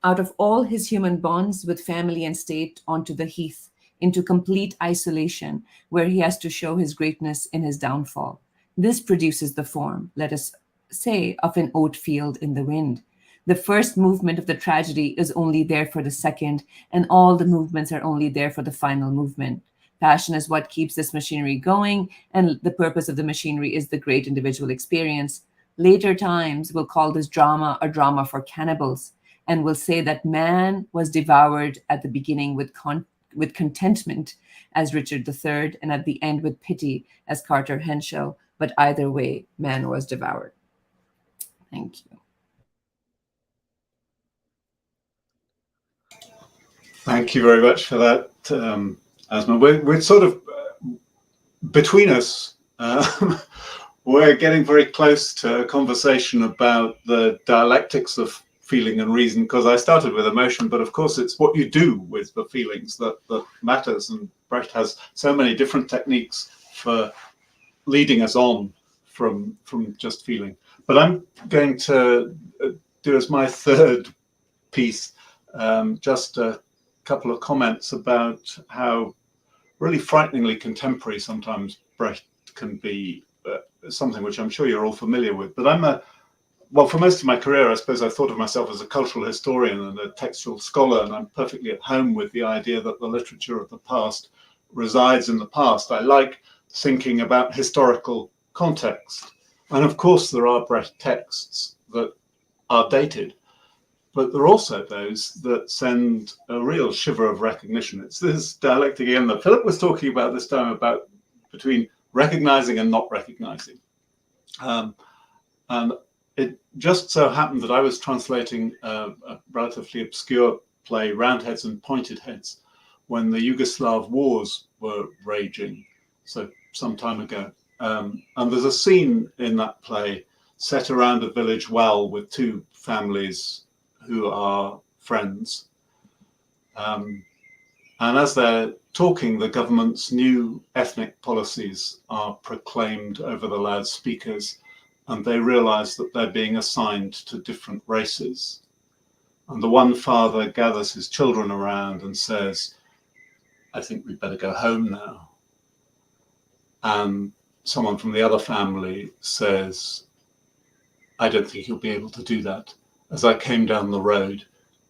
of all his human bonds with family and state onto the heath, into complete isolation, where he has to show his greatness in his downfall. This produces the form, let us say, of an oat field in the wind. The first movement of the tragedy is only there for the second, and all the movements are only there for the final movement. Passion is what keeps this machinery going, and the purpose of the machinery is the great individual experience. Later times will call this drama a drama for cannibals, and will say that man was devoured at the beginning with contentment as Richard III, and at the end with pity as Carter Henschel, but either way, man was devoured. Thank you. Thank you very much for that, Asma. We're sort of between us. We're getting very close to a conversation about the dialectics of feeling and reason, because I started with emotion, but of course it's what you do with the feelings that matters. And Brecht has so many different techniques for leading us on from just feeling. But I'm going to do as my third piece just a couple of comments about how really frighteningly contemporary sometimes Brecht can be, something which I'm sure you're all familiar with. But well, for most of my career, I suppose I thought of myself as a cultural historian and a textual scholar, and I'm perfectly at home with the idea that the literature of the past resides in the past. I like thinking about historical context. And of course, there are Brecht texts that are dated, but there are also those that send a real shiver of recognition. It's this dialectic again that Philip was talking about this time, about between recognizing and not recognizing. And it just so happened that I was translating a relatively obscure play, Roundheads and Pointed Heads, when the Yugoslav wars were raging, so some time ago. And there's a scene in that play set around a village well with 2 families who are friends. And as they're talking, the government's new ethnic policies are proclaimed over the loudspeakers, and they realize that they're being assigned to different races. And the one father gathers his children around and says, I think we'd better go home now. And someone from the other family says, I don't think you'll be able to do that. As I came down the road,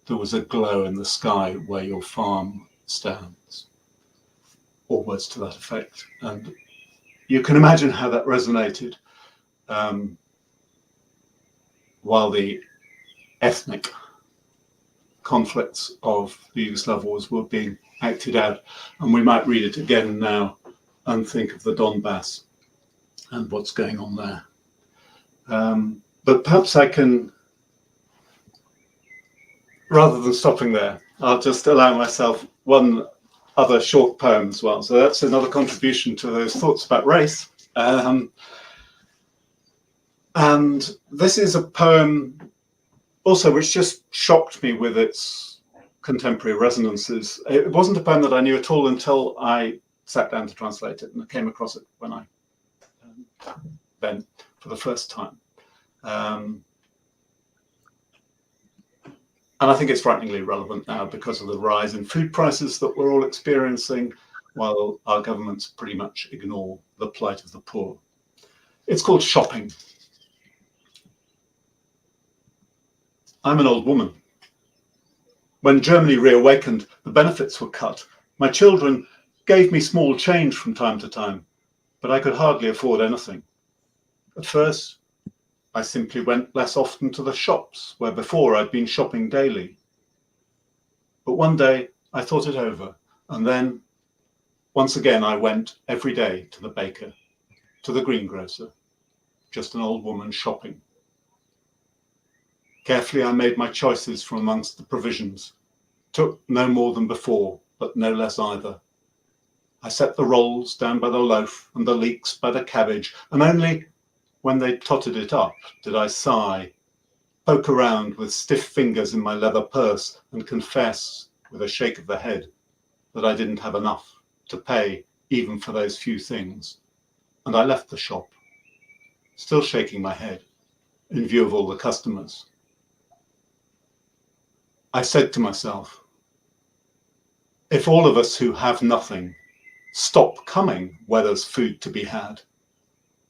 there was a glow in the sky where your farm stands. Or words to that effect. And you can imagine how that resonated while the ethnic conflicts of the Yugoslav wars were being acted out. And we might read it again now and think of the Donbass and what's going on there. But perhaps I can, rather than stopping there, I'll just allow myself one other short poem as well. So that's another contribution to those thoughts about race. And this is a poem also which just shocked me with its contemporary resonances. It wasn't a poem that I knew at all until I sat down to translate it, and I came across it when I then for the first time. And I think it's frighteningly relevant now because of the rise in food prices that we're all experiencing, while our governments pretty much ignore the plight of the poor. It's called Shopping. I'm an old woman. When Germany reawakened, the benefits were cut. My children gave me small change from time to time, but I could hardly afford anything. At first, I simply went less often to the shops where before I'd been shopping daily. But one day I thought it over, and then once again I went every day to the baker, to the greengrocer, just an old woman shopping. Carefully I made my choices from amongst the provisions, took no more than before, but no less either. I set the rolls down by the loaf and the leeks by the cabbage, and only when they totted it up did I sigh, poke around with stiff fingers in my leather purse, and confess with a shake of the head that I didn't have enough to pay even for those few things. And I left the shop, still shaking my head in view of all the customers. I said to myself, if all of us who have nothing stop coming where there's food to be had,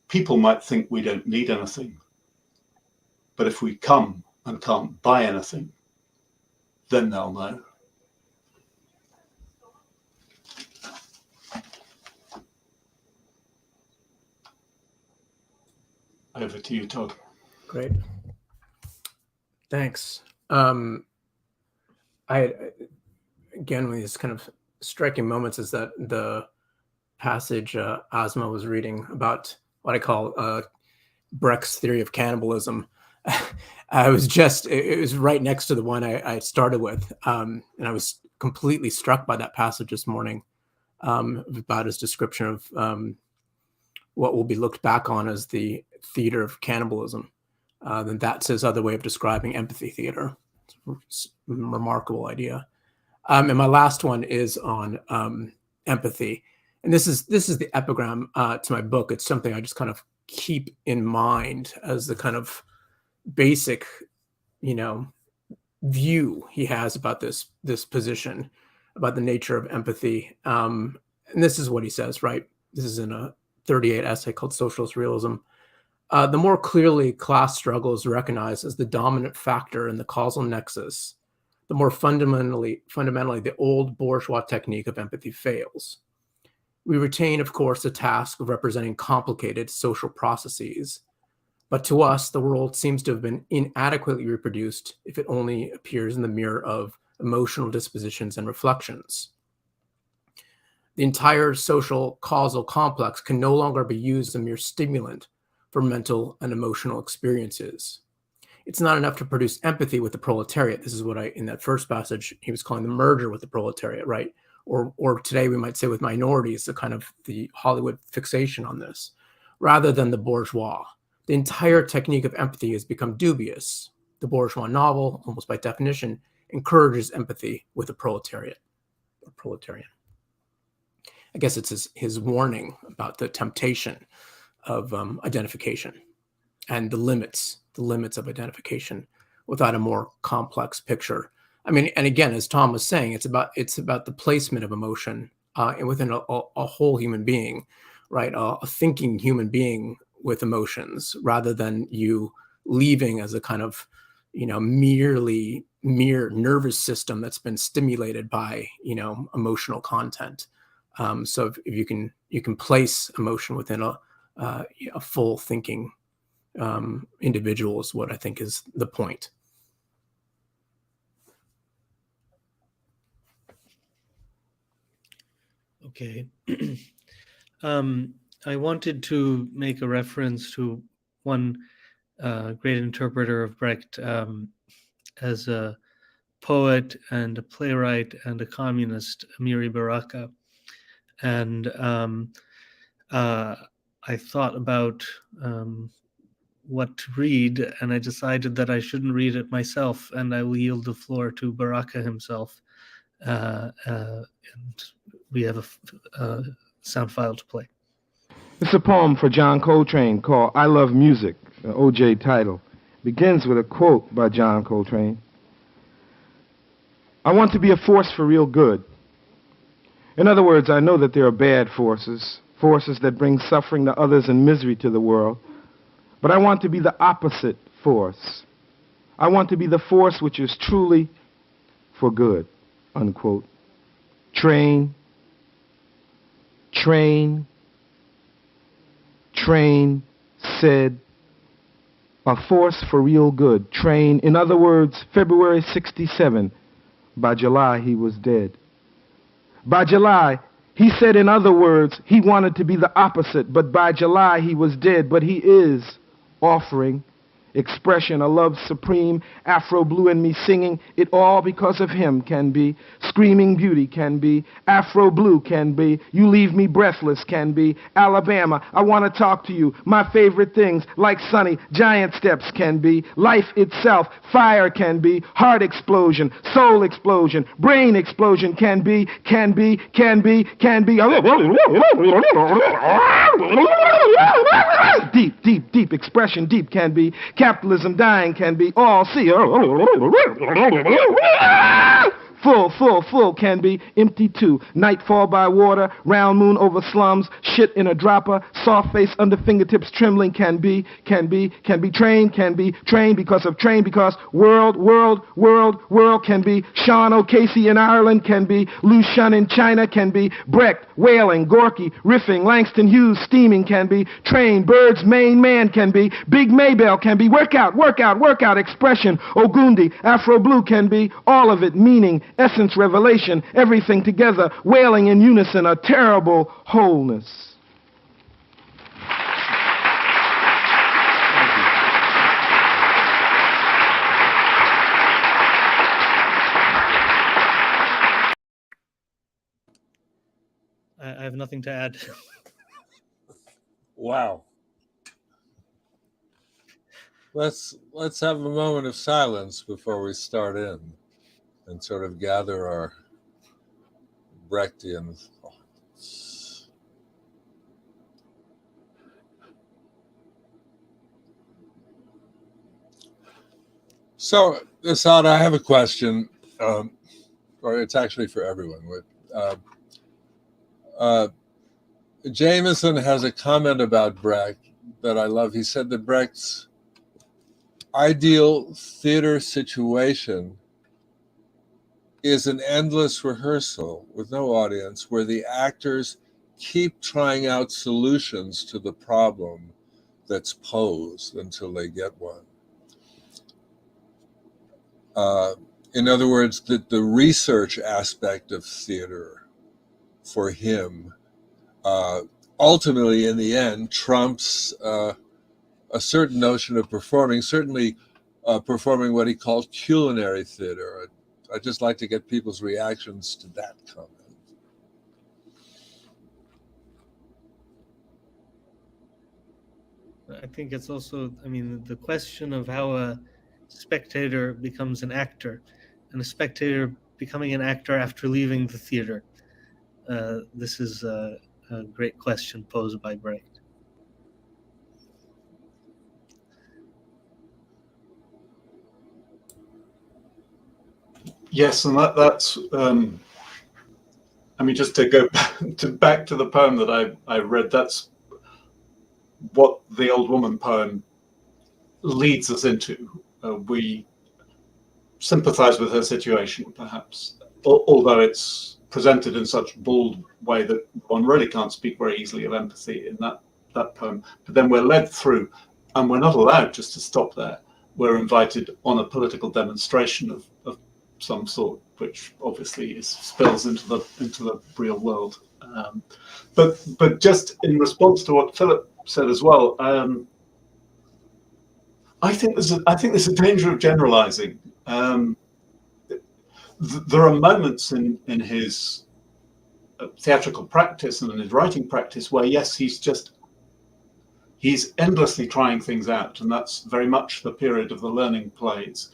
people might think we don't need anything. But if we come and can't buy anything, then they'll know. Over to you, Todd. Great. Thanks. Again, one of these kind of striking moments is that the passage Asma was reading about what I call Brecht's theory of cannibalism. It was right next to the one I started with. And I was completely struck by that passage this morning about his description of what will be looked back on as the theater of cannibalism. Then that's his other way of describing empathy theater. It's a remarkable idea. And my last one is on empathy. And this is the epigram to my book. It's something I just kind of keep in mind as the kind of basic, view he has about this position, about the nature of empathy. And this is what he says, right? This is in a 38 essay called Socialist Realism. The more clearly class struggle is recognized as the dominant factor in the causal nexus, the more fundamentally the old bourgeois technique of empathy fails. We retain, of course, the task of representing complicated social processes, but to us, the world seems to have been inadequately reproduced if it only appears in the mirror of emotional dispositions and reflections. The entire social causal complex can no longer be used as a mere stimulant for mental and emotional experiences. It's not enough to produce empathy with the proletariat. This is what in that first passage, he was calling the merger with the proletariat, right? Or today we might say with minorities, the Hollywood fixation on this, rather than the bourgeois. The entire technique of empathy has become dubious. The bourgeois novel, almost by definition, encourages empathy with the proletariat or proletarian. I guess it's his warning about the temptation of identification and the limits of identification without a more complex picture. I mean, and again, as Tom was saying, it's about the placement of emotion and within a whole human being, right? A thinking human being with emotions, rather than you leaving as a kind of, mere nervous system that's been stimulated by, emotional content. So if you can place emotion within a full thinking individual is what I think is the point. Okay. I wanted to make a reference to one great interpreter of Brecht as a poet and a playwright and a communist, Amiri Baraka. And I thought about what to read, and I decided that I shouldn't read it myself, and I will yield the floor to Baraka himself. And we have a sound file to play. It's a poem for John Coltrane called I Love Music, an OJ title. Begins with a quote by John Coltrane. I want to be a force for real good. In other words, I know that there are bad forces, forces that bring suffering to others and misery to the world. But I want to be the opposite force. I want to be the force which is truly for good, unquote. Train, train, train, said, a force for real good. Train, in other words, February 67. By July, he was dead. By July, he said, in other words, he wanted to be the opposite, but by July, he was dead. But he is offering expression, a love supreme, Afro blue in me singing, it all because of him can be, screaming beauty can be, Afro blue can be, you leave me breathless can be, Alabama, I want to talk to you, my favorite things, like sunny, giant steps can be, life itself, fire can be, heart explosion, soul explosion, brain explosion can be, can be, can be, can be, deep, deep, deep expression, deep can be, capitalism dying can be, all see, full, full, full can be, empty too, nightfall by water, round moon over slums, shit in a dropper, soft face under fingertips trembling can be, can be, train because of train, because world, world, world, world can be, Sean O'Casey in Ireland can be, Lu Shun in China can be, Brecht, wailing, Gorky, riffing, Langston Hughes steaming can be, train, birds, main man can be, Big Maybell can be, workout, workout, workout, expression, Ogundi, Afro blue can be, all of it meaning, essence, revelation, everything together, wailing in unison, a terrible wholeness. I have nothing to add. Wow. Let's have a moment of silence before we start in and sort of gather our Brechtian thoughts. So, Asad, I have a question, or it's actually for everyone. Jameson has a comment about Brecht that I love. He said that Brecht's ideal theater situation is an endless rehearsal with no audience where the actors keep trying out solutions to the problem that's posed until they get one. In other words, the research aspect of theater for him ultimately, in the end, trumps a certain notion of performing, certainly performing what he called culinary theater. I'd just like to get people's reactions to that comment. I think it's also, the question of how a spectator becomes an actor and a spectator becoming an actor after leaving the theater. This is a great question posed by Brecht. Yes, and that's just to go back to the poem that I read, that's what the Old Woman poem leads us into. We sympathize with her situation, perhaps, although it's presented in such a bold way that one really can't speak very easily of empathy in that poem. But then we're led through, and we're not allowed just to stop there. We're invited on a political demonstration of some sort, which obviously spills into the real world. But just in response to what Philip said as well, I think there's a danger of generalizing. There are moments in his theatrical practice and in his writing practice where, yes, he's just he's endlessly trying things out, and that's very much the period of the learning plays.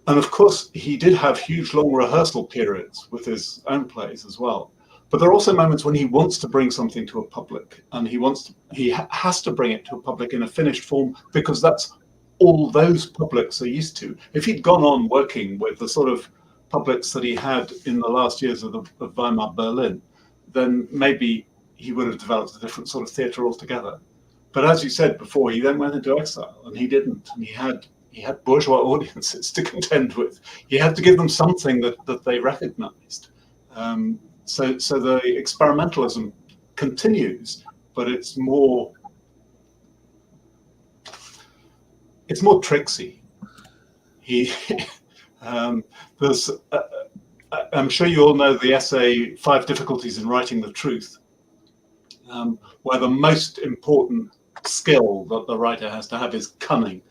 And of course, he did have huge long rehearsal periods with his own plays as well. But there are also moments when he wants to bring something to a public, and he has to bring it to a public in a finished form, because that's all those publics are used to. If he'd gone on working with the sort of publics that he had in the last years of Weimar Berlin, then maybe he would have developed a different sort of theatre altogether. But as you said before, he then went into exile, and he didn't. And he had bourgeois audiences to contend with. He had to give them something that they recognized. So the experimentalism continues, but it's more tricksy. There's I'm sure you all know the essay 5 Difficulties in Writing the Truth, where the most important skill that the writer has to have is cunning,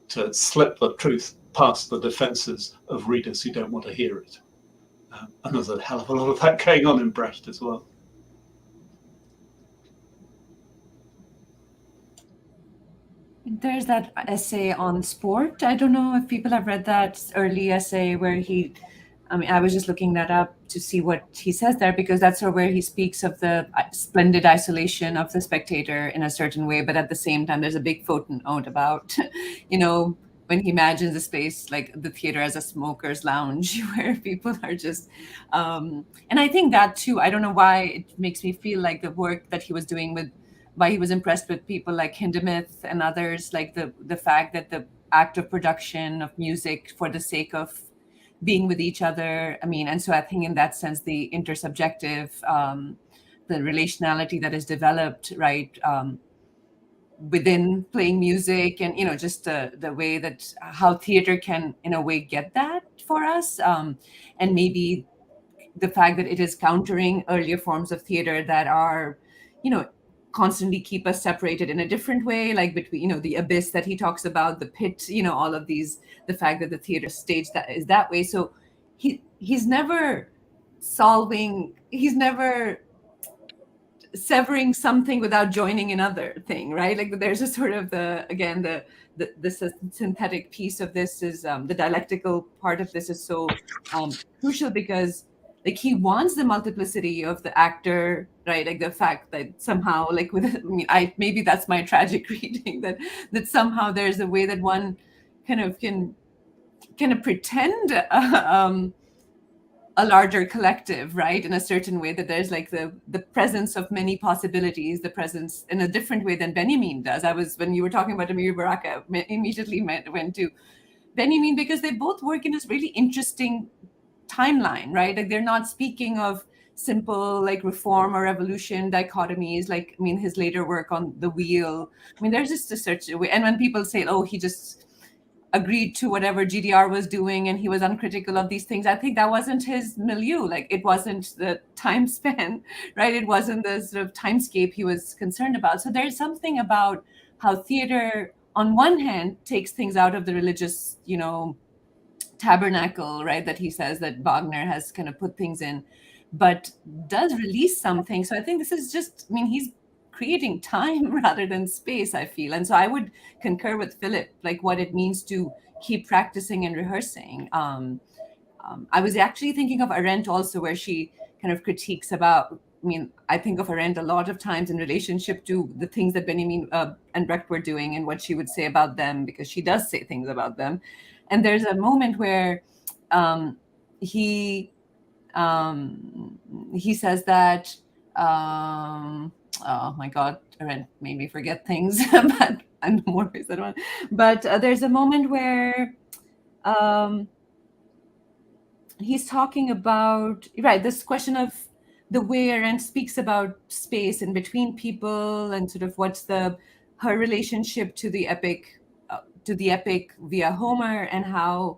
to slip the truth past the defenses of readers who don't want to hear it. And there's a hell of a lot of that going on in Brecht as well. There's that essay on sport. I don't know if people have read that early essay where I was just looking that up to see what he says there, because that's where he speaks of the splendid isolation of the spectator in a certain way, but at the same time, there's a big footnote about, when he imagines a space like the theater as a smoker's lounge where people are just, and I think that too, I don't know why it makes me feel like the work that he was doing why he was impressed with people like Hindemith and others, like the fact that the act of production of music for the sake of being with each other. And so I think in that sense, the intersubjective, the relationality that is developed, right, within playing music, and just the way that how theater can in a way get that for us, and maybe the fact that it is countering earlier forms of theater that are constantly keep us separated in a different way, like between the abyss that he talks about, the pit, all of these, the fact that the theater stage that is that way. So he's never severing something without joining another thing, right? Like there's a sort of the synthetic piece of this is the dialectical part of this is so crucial, because like he wants the multiplicity of the actor, right? Like the fact that somehow, like maybe that's my tragic reading, that somehow there's a way that one kind of can pretend a larger collective, right? In a certain way, that there's like the presence of many possibilities, the presence in a different way than Benjamin does. When you were talking about Amir Baraka, immediately went to Benjamin, because they both work in this really interesting timeline, right? Like they're not speaking of simple like reform or revolution dichotomies, like his later work on the wheel. There's just a certain way. And when people say, oh, he just agreed to whatever GDR was doing and he was uncritical of these things, I think that wasn't his milieu. Like it wasn't the time span, right? It wasn't the sort of timescape he was concerned about. So there's something about how theater on one hand takes things out of the religious, tabernacle, right, that he says that Wagner has kind of put things in, but does release something. So I think this is just, he's creating time rather than space, I feel. And so I would concur with Philip, like what it means to keep practicing and rehearsing. I was actually thinking of Arendt also, where she kind of critiques about, I think of Arendt a lot of times in relationship to the things that Benjamin and Brecht were doing and what she would say about them, because she does say things about them. And there's a moment where he says that, oh my God, Arendt made me forget things, but I know more ways than one. But there's a moment where he's talking about, right, this question of the way Arendt speaks about space in between people, and sort of what's her relationship to the epic via Homer, and how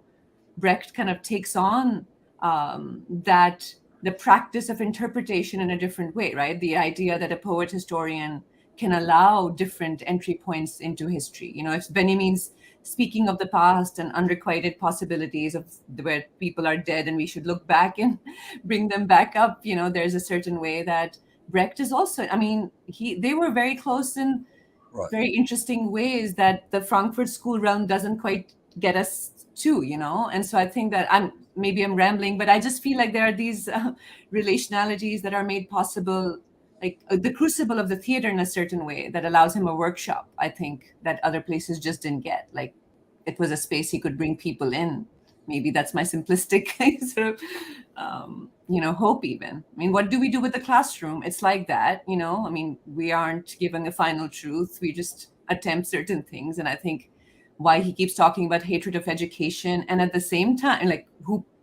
Brecht kind of takes on that the practice of interpretation in a different way, right? The idea that a poet historian can allow different entry points into history. If Benjamin's speaking of the past and unrequited possibilities of where people are dead and we should look back and bring them back up, there's a certain way that Brecht is also, I mean, they were very close in very interesting ways that the Frankfurt School realm doesn't quite get us to, you know? And so I think that I'm rambling, but I just feel like there are these relationalities that are made possible, like the crucible of the theater in a certain way that allows him a workshop, I think, that other places just didn't get. Like it was a space he could bring people in. Maybe that's my simplistic sort of, hope even. I mean, what do we do with the classroom? It's like that, you know? I mean, we aren't giving a final truth. We just attempt certain things. And I think why he keeps talking about hatred of education, and at the same time, like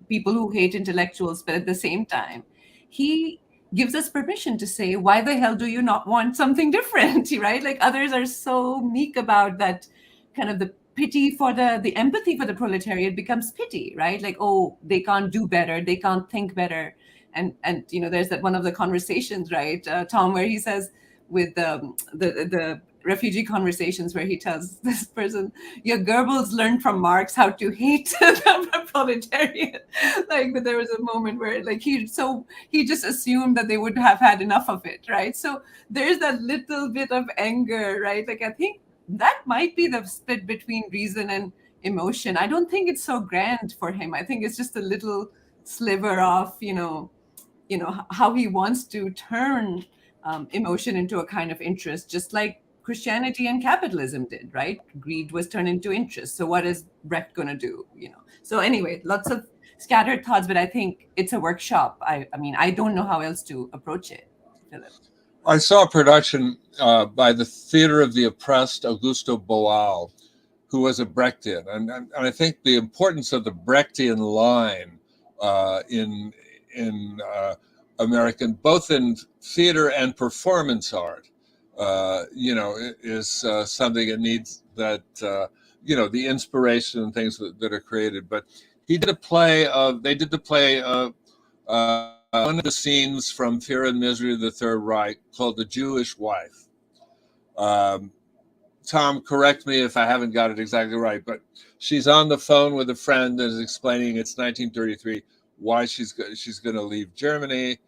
people who hate intellectuals, but at the same time, he gives us permission to say, why the hell do you not want something different, right? Like others are so meek about that, kind of the pity for the empathy for the proletariat becomes pity, right? Like, oh, they can't do better, they can't think better. And there's that one of the conversations, right, Tom, where he says with the Refugee Conversations, where he tells this person, your Goebbels learned from Marx how to hate the proletariat. Like, but there was a moment where like he just assumed that they would have had enough of it, right? So there's that little bit of anger, right? Like I think that might be the split between reason and emotion. I don't think it's so grand for him. I think it's just a little sliver of, how he wants to turn emotion into a kind of interest, just like Christianity and capitalism did, right? Greed was turned into interest. So what is Brecht going to do? So anyway, lots of scattered thoughts, but I think it's a workshop. I mean, I don't know how else to approach it, Philip. I saw a production by the Theater of the Oppressed, Augusto Boal, who was a Brechtian. And I think the importance of the Brechtian line in American, both in theater and performance art, is something that needs that, the inspiration and things that are created. But they did the play of one of the scenes from Fear and Misery of the Third Reich called The Jewish Wife. Tom, correct me if I haven't got it exactly right, but she's on the phone with a friend and is explaining it's 1933, why she's going to leave Germany.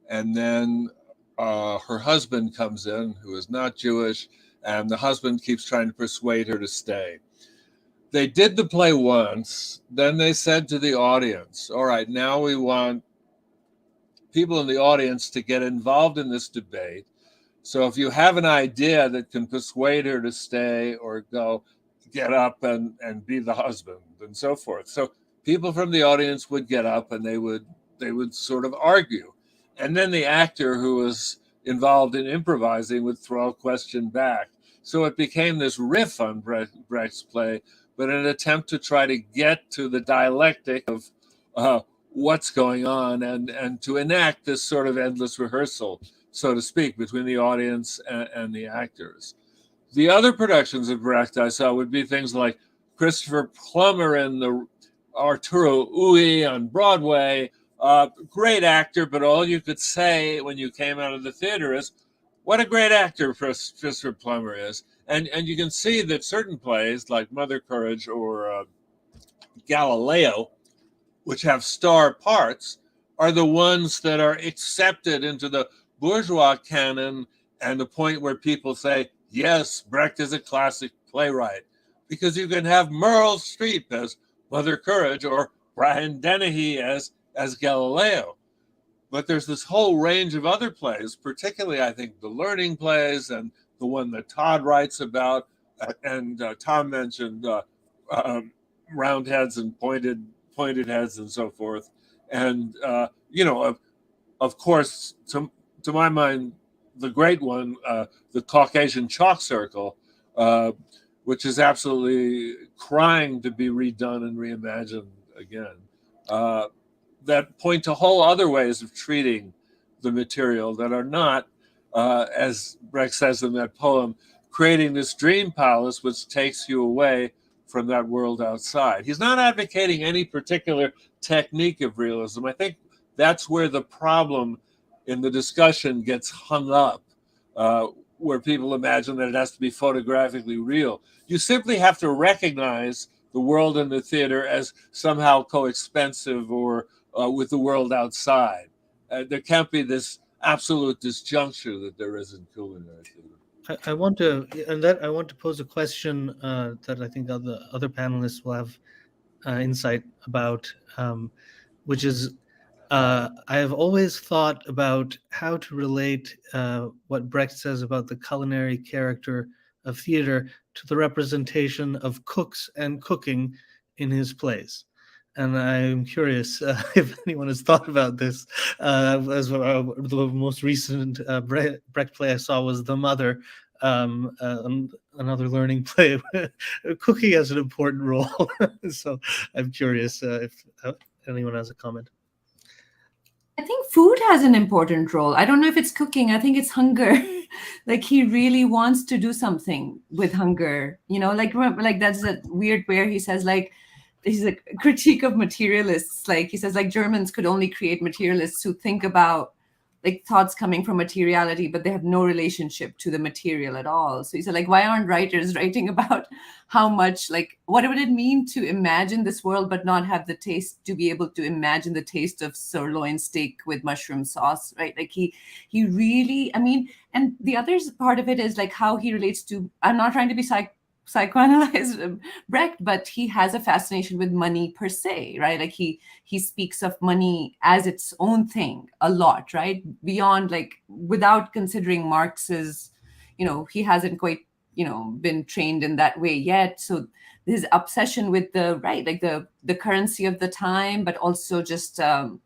And then her husband comes in, who is not Jewish, and the husband keeps trying to persuade her to stay. They did the play once, then they said to the audience, all right, now we want people in the audience to get involved in this debate. So if you have an idea that can persuade her to stay or go, get up and be the husband and so forth. So people from the audience would get up and they would sort of argue. And then the actor who was involved in improvising would throw a question back. So it became this riff on Brecht's play, but an attempt to try to get to the dialectic of what's going on and to enact this sort of endless rehearsal, so to speak, between the audience and the actors. The other productions of Brecht I saw would be things like Christopher Plummer and the Arturo Ui on Broadway. Great actor, but all you could say when you came out of the theater is, what a great actor Christopher Plummer is. And you can see that certain plays like Mother Courage or Galileo, which have star parts, are the ones that are accepted into the bourgeois canon and the point where people say, yes, Brecht is a classic playwright, because you can have Meryl Streep as Mother Courage or Brian Dennehy as Galileo. But there's this whole range of other plays, particularly, I think, the learning plays and the one that Todd writes about, and Tom mentioned round heads and pointed heads and so forth. And, of course, to my mind, the great one, the Caucasian Chalk Circle, which is absolutely crying to be redone and reimagined again, that point to whole other ways of treating the material that are not, as Brecht says in that poem, creating this dream palace which takes you away from that world outside. He's not advocating any particular technique of realism. I think that's where the problem in the discussion gets hung up, where people imagine that it has to be photographically real. You simply have to recognize the world in the theater as somehow coexpensive or with the world outside. There can't be this absolute disjuncture that there is in culinary theater. I want to pose a question that I think other panelists will have insight about, which is I have always thought about how to relate what Brecht says about the culinary character of theater to the representation of cooks and cooking in his plays. And I'm curious if anyone has thought about this. As the most recent Brecht play I saw was The Mother, another learning play. Cooking has an important role. So I'm curious if anyone has a comment. I think food has an important role. I don't know if it's cooking. I think it's hunger. Like he really wants to do something with hunger. You know, like that's a weird where he says like, he's a critique of materialists. Like he says, like Germans could only create materialists who think about like thoughts coming from materiality, but they have no relationship to the material at all. So he said, like, why aren't writers writing about how much, like, what would it mean to imagine this world, but not have the taste, to be able to imagine the taste of sirloin steak with mushroom sauce, right? Like he really, I mean, and the other part of it is like how he relates to, I'm not trying to be psychoanalyze Brecht, but he has a fascination with money per se, right? Like he speaks of money as its own thing a lot, right? Beyond like, without considering Marx's, you know, he hasn't quite, you know, been trained in that way yet. So his obsession with the, right, like the currency of the time, but also just the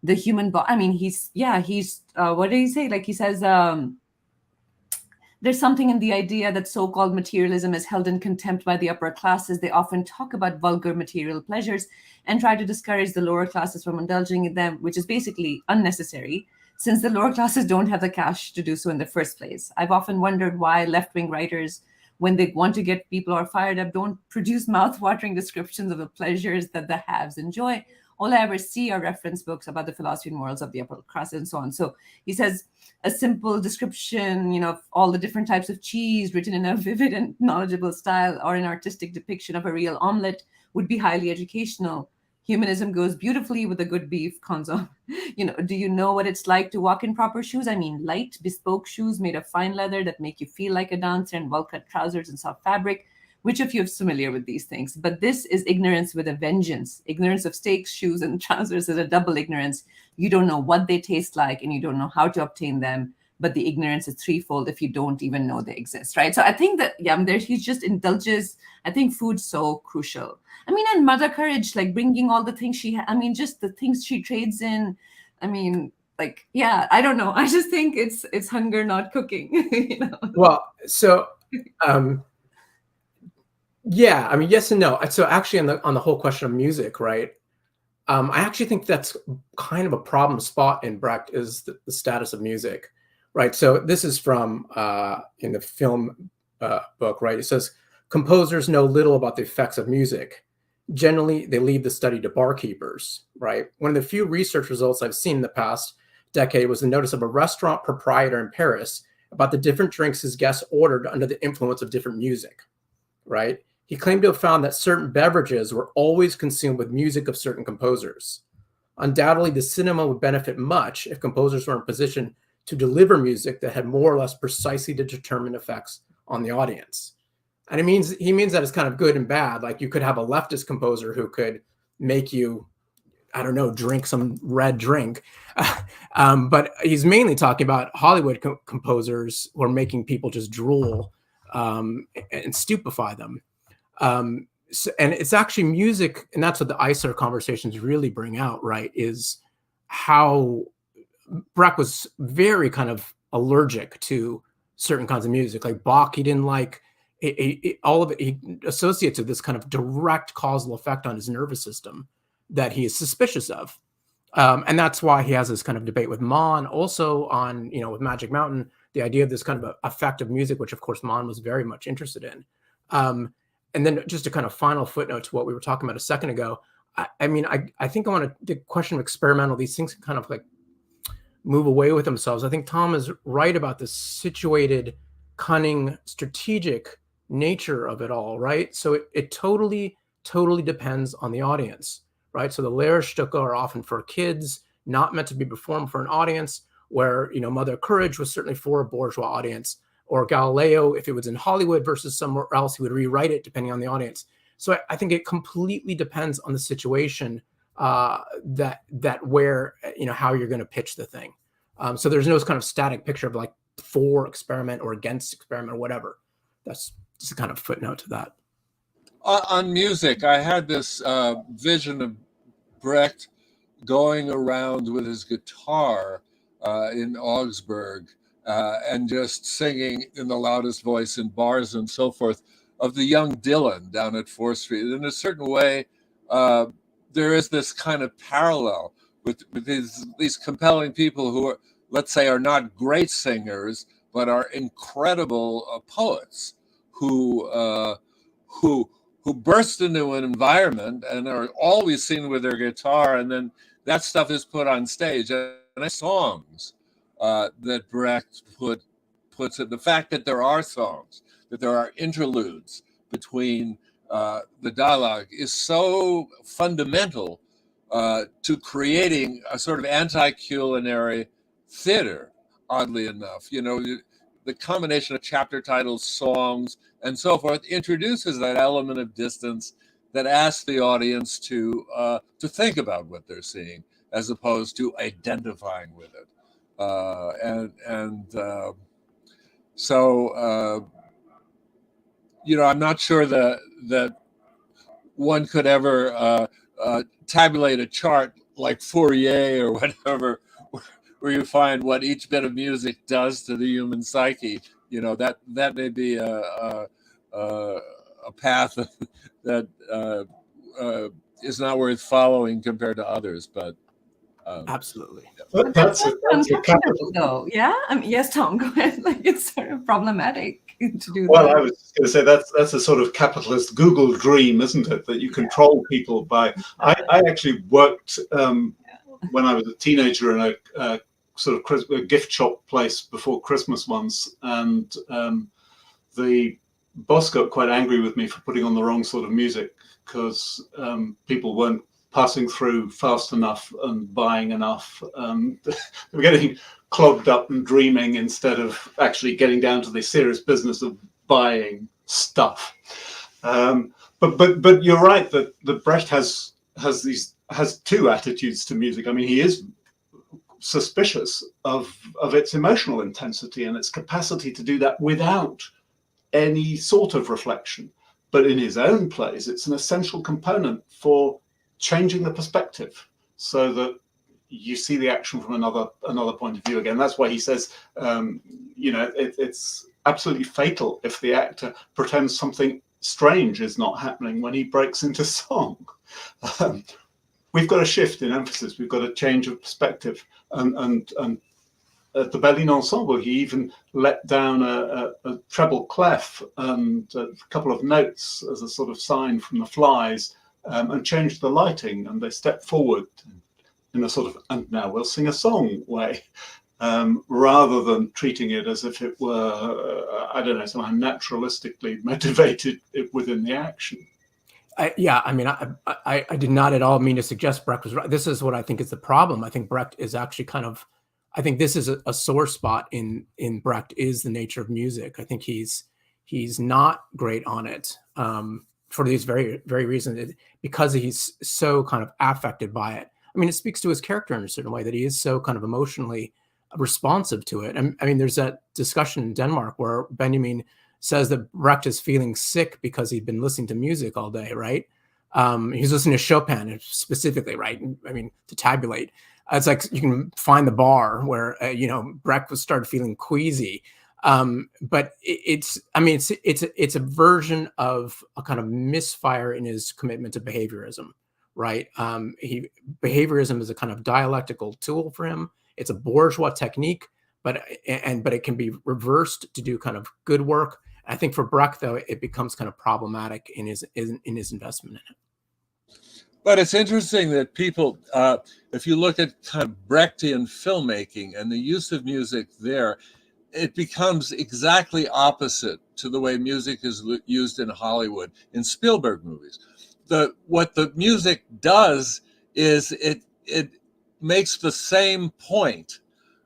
human body. I mean, he's what did he say? Like he says, there's something in the idea that so-called materialism is held in contempt by the upper classes. They often talk about vulgar material pleasures and try to discourage the lower classes from indulging in them, which is basically unnecessary, since the lower classes don't have the cash to do so in the first place. I've often wondered why left-wing writers, when they want to get people all fired up, don't produce mouth-watering descriptions of the pleasures that the haves enjoy. All I ever see are reference books about the philosophy and morals of the upper class and so on. So he says a simple description, you know, of all the different types of cheese written in a vivid and knowledgeable style, or an artistic depiction of a real omelet, would be highly educational. Humanism goes beautifully with a good beef consomme. You know, do you know what it's like to walk in proper shoes? I mean, light, bespoke shoes made of fine leather that make you feel like a dancer, and well-cut trousers and soft fabric. Which of you is familiar with these things? But this is ignorance with a vengeance. Ignorance of steaks, shoes, and trousers is a double ignorance. You don't know what they taste like, and you don't know how to obtain them. But the ignorance is threefold if you don't even know they exist, right? So I think that, he just indulges. I think food's so crucial. I mean, and Mother Courage, like bringing all the things just the things she trades in. I mean, like, yeah, I don't know. I just think it's hunger, not cooking. You know? Well, so. Yeah, I mean, yes and no. So actually on the whole question of music, right? I actually think that's kind of a problem spot in Brecht, is the status of music, right? So this is from in the film book, right? It says, composers know little about the effects of music. Generally, they leave the study to barkeepers, right? One of the few research results I've seen in the past decade was the notice of a restaurant proprietor in Paris about the different drinks his guests ordered under the influence of different music, right? He claimed to have found that certain beverages were always consumed with music of certain composers. Undoubtedly, the cinema would benefit much if composers were in position to deliver music that had more or less precisely determined effects on the audience. And he means that it's kind of good and bad. Like you could have a leftist composer who could make you, I don't know, drink some red drink. But he's mainly talking about Hollywood composers who are making people just drool and stupefy them. And it's actually music, and that's what the Eisler conversations really bring out, right? Is how Brecht was very kind of allergic to certain kinds of music, like Bach. He didn't like all of it. He associates with this kind of direct causal effect on his nervous system that he is suspicious of, and that's why he has this kind of debate with Mann, also on, you know, with Magic Mountain, the idea of this kind of effect of music, which of course Mann was very much interested in. And then just a kind of final footnote to what we were talking about a second ago. I mean, I think I want to, the question of experimental, these things kind of like move away with themselves. I think Tom is right about the situated, cunning, strategic nature of it all, right? So it totally depends on the audience, right? So the Lehrstücke are often for kids, not meant to be performed for an audience. where, you know, Mother of Courage was certainly for a bourgeois audience, or Galileo, if it was in Hollywood versus somewhere else, he would rewrite it depending on the audience. So I think it completely depends on the situation, that where, you know, how you're going to pitch the thing. So there's no kind of static picture of like for experiment or against experiment or whatever. That's just a kind of footnote to that. On music, I had this vision of Brecht going around with his guitar in Augsburg and just singing in the loudest voice in bars and so forth of the young Dylan down at 4th Street. In a certain way, there is this kind of parallel with these compelling people who are, let's say, are not great singers, but are incredible poets who burst into an environment and are always seen with their guitar, and then that stuff is put on stage. And songs that Brecht puts it, the fact that there are songs, that there are interludes between the dialogue is so fundamental to creating a sort of anti-culinary theater, oddly enough. You know, the combination of chapter titles, songs, and so forth introduces that element of distance that asks the audience to think about what they're seeing as opposed to identifying with it. So you know, I'm not sure that one could ever tabulate a chart like Fourier or whatever, where you find what each bit of music does to the human psyche. You know, that may be a path that is not worth following compared to others, but Absolutely. But That's a uncomfortable, though. Yeah. Yes, Tom. Go ahead. Like, it's sort of problematic to do Well, that. I was just going to say that's a sort of capitalist Google dream, isn't it? That you control people by. I actually worked when I was a teenager in a sort of a gift shop place before Christmas once, and the boss got quite angry with me for putting on the wrong sort of music because people weren't passing through fast enough and buying enough. They were getting clogged up and dreaming instead of actually getting down to the serious business of buying stuff. But you're right that Brecht has two attitudes to music. I mean, he is suspicious of its emotional intensity and its capacity to do that without any sort of reflection. But in his own plays, it's an essential component for changing the perspective so that you see the action from another point of view again. That's why he says, you know, it's absolutely fatal if the actor pretends something strange is not happening when he breaks into song. We've got a shift in emphasis. We've got a change of perspective. And at the Berlin Ensemble, he even let down a treble clef and a couple of notes as a sort of sign from the flies, and changed the lighting, and they stepped forward in a sort of, and now we'll sing a song way, rather than treating it as if it were, I don't know, somehow naturalistically motivated within the action. Yeah, I mean, I did not at all mean to suggest Brecht was right. This is what I think is the problem. I think Brecht is actually kind of, I think this is a sore spot in Brecht, is the nature of music. I think he's not great on it for these very, very reasons, because he's so kind of affected by it. I mean, it speaks to his character in a certain way that he is so kind of emotionally responsive to it. I mean, there's that discussion in Denmark where Benjamin says that Brecht is feeling sick because he'd been listening to music all day, right? He's listening to Chopin specifically, right? I mean, to tabulate. It's like you can find the bar where, you know, Brecht started feeling queasy. But it's a version of a kind of misfire in his commitment to behaviorism, right? Behaviorism is a kind of dialectical tool for him. It's a bourgeois technique, but it can be reversed to do kind of good work. I think for Brecht, though, it becomes kind of problematic in his investment in it. But it's interesting that people, if you look at kind of Brechtian filmmaking and the use of music there, it becomes exactly opposite to the way music is used in Hollywood, in Spielberg movies. What the music does is it makes the same point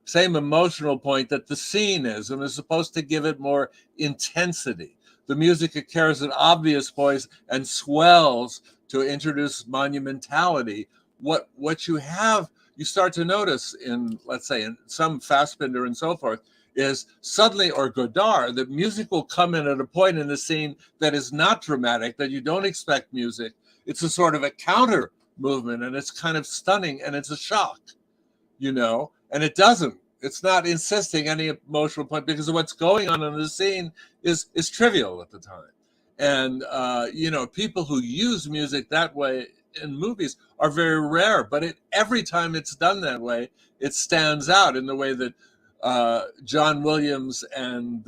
same emotional point that the scene is, and is supposed to give it more intensity. The music carries an obvious voice and swells to introduce monumentality. What you have, you start to notice in, let's say, in some Fassbinder and so forth, is suddenly, or Godard, that music will come in at a point in the scene that is not dramatic, that you don't expect music. It's a sort of a counter movement, and it's kind of stunning, and it's a shock, you know, and it's not insisting any emotional point, because what's going on in the scene is trivial at the time. And, you know, people who use music that way in movies are very rare, but every time it's done that way, it stands out in the way that John Williams and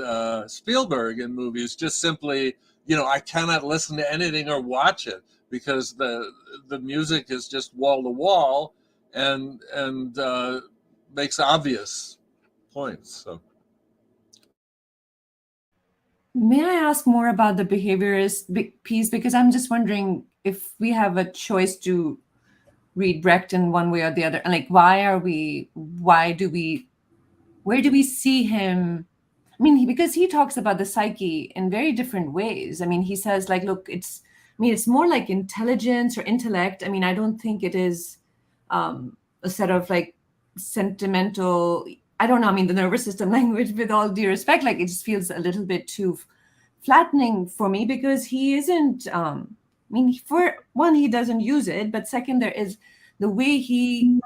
Spielberg in movies just simply, you know, I cannot listen to anything or watch it because the music is just wall to wall and makes obvious points. So, may I ask more about the behaviorist piece? Because I'm just wondering if we have a choice to read Brecht in one way or the other, and like, where do we see him? I mean, because he talks about the psyche in very different ways. I mean, he says, like, look, it's more like intelligence or intellect. I mean, I don't think it is a set of like sentimental, I don't know, I mean, the nervous system language, with all due respect, like it just feels a little bit too flattening for me, because he isn't, I mean, for one, he doesn't use it, but second, there is the way he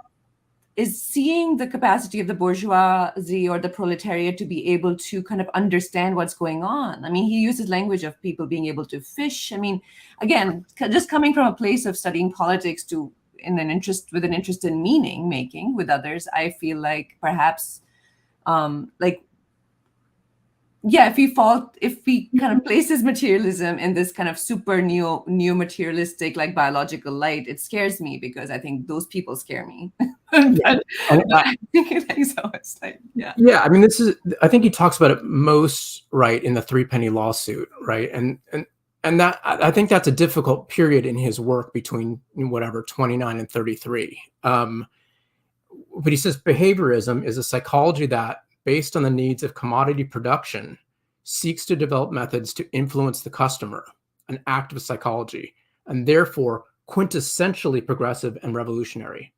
is seeing the capacity of the bourgeoisie or the proletariat to be able to kind of understand what's going on. I mean, he uses language of people being able to fish. I mean, again, just coming from a place of studying politics with an interest in meaning making with others, I feel like perhaps, if he kind of places materialism in this kind of super neo materialistic, like biological light, it scares me, because I think those people scare me. I think so. It's like, yeah. I mean, I think he talks about it most right in the Threepenny Lawsuit, right? And that, I think that's a difficult period in his work between whatever 29 and 33. But he says behaviorism is a psychology that, based on the needs of commodity production, seeks to develop methods to influence the customer, an active psychology, and therefore quintessentially progressive and revolutionary.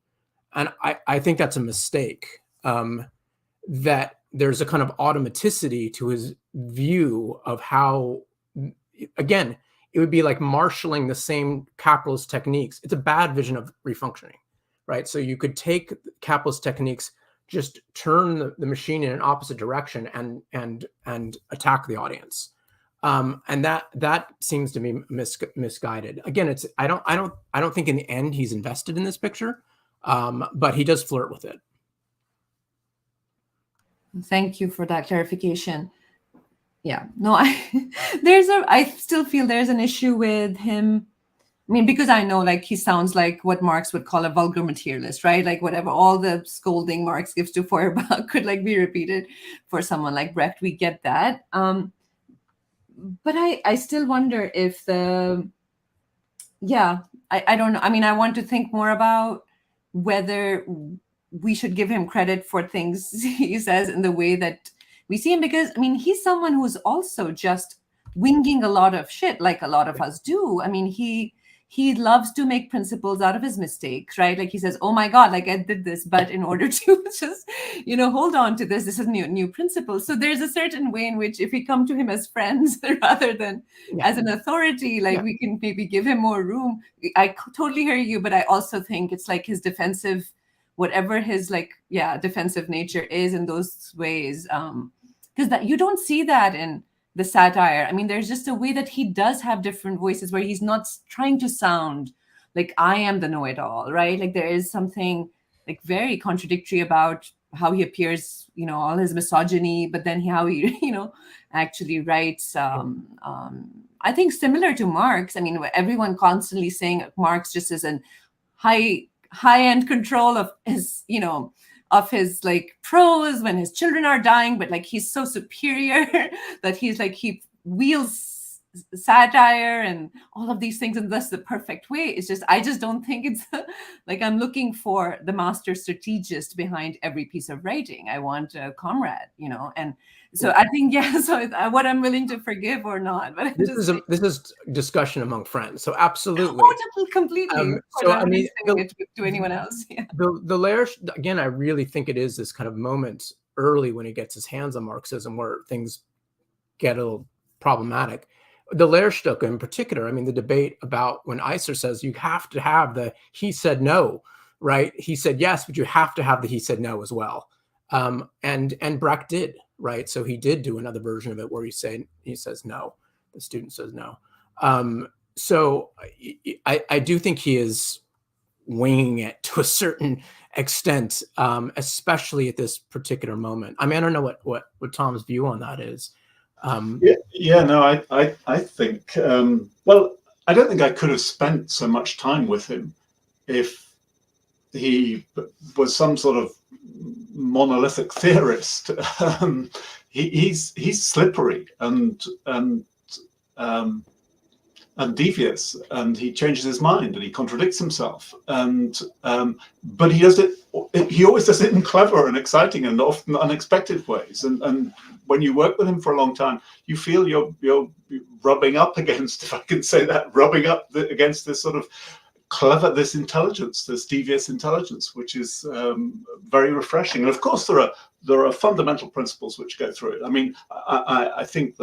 And I think that's a mistake, that there's a kind of automaticity to his view of how, again, it would be like marshaling the same capitalist techniques. It's a bad vision of refunctioning, right? So you could take capitalist techniques, just turn the machine in an opposite direction and attack the audience, and that seems to be misguided. Again, I don't think in the end he's invested in this picture, but he does flirt with it. Thank you for that clarification. Yeah, no, I still feel there's an issue with him. I mean, because I know, like, he sounds like what Marx would call a vulgar materialist, right? Like, whatever, all the scolding Marx gives to Feuerbach could, like, be repeated for someone like Brecht. We get that. But I still wonder if I don't know. I mean, I want to think more about whether we should give him credit for things he says in the way that we see him, because, I mean, he's someone who's also just winging a lot of shit, like a lot of us do. I mean, he loves to make principles out of his mistakes, right? Like, he says, oh my God, like, I did this, but in order to just, hold on to this is new principle. So there's a certain way in which, if we come to him as friends rather than as an authority, like, we can maybe give him more room. I totally hear you, but I also think it's like his defensive, whatever his defensive nature is in those ways, because that you don't see that in the satire. I mean, there's just a way that he does have different voices where he's not trying to sound like I am the know-it-all, right? Like, there is something like very contradictory about how he appears, all his misogyny, but then how he, actually writes. I think similar to Marx. I mean, everyone constantly saying Marx just is an high-end control of his, of his like prose when his children are dying, but like he's so superior that he's like, he wields satire and all of these things, and that's the perfect way. It's just, I just don't think it's like I'm looking for the master strategist behind every piece of writing. I want a comrade, and so I think, so what I'm willing to forgive or not, but this is discussion among friends, so absolutely. Oh, completely. So I mean, to anyone else. Yeah. The layer, again, I really think it is this kind of moment early when he gets his hands on Marxism where things get a little problematic. The Lehrstücke in particular, I mean, the debate about when Eiser says you have to have the he said no, right? He said yes, but you have to have the he said no as well. And Brecht did, right? So he did do another version of it where he says no, the student says no. So I do think he is winging it to a certain extent, especially at this particular moment. I mean, I don't know what Tom's view on that is. No, I think, well, I don't think I could have spent so much time with him if he was some sort of monolithic theorist. He's slippery and devious, and he changes his mind and he contradicts himself, and but he does it. He always does it in clever and exciting and often unexpected ways. And when you work with him for a long time, you feel you're rubbing up against, if I can say that, against this sort of clever, this intelligence, this devious intelligence, which is very refreshing. And of course, there are fundamental principles which go through it. I mean, I think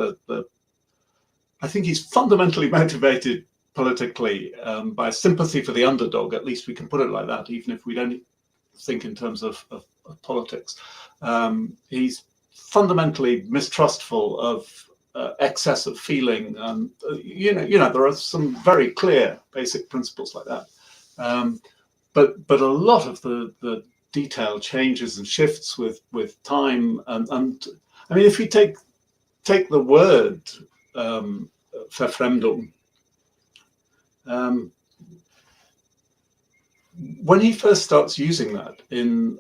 I think he's fundamentally motivated politically by sympathy for the underdog. At least we can put it like that, even if we don't think in terms of politics. He's fundamentally mistrustful of excess of feeling, and there are some very clear basic principles like that. But a lot of the detail changes and shifts with time, and I mean, if you take the word Verfremdung, when he first starts using that in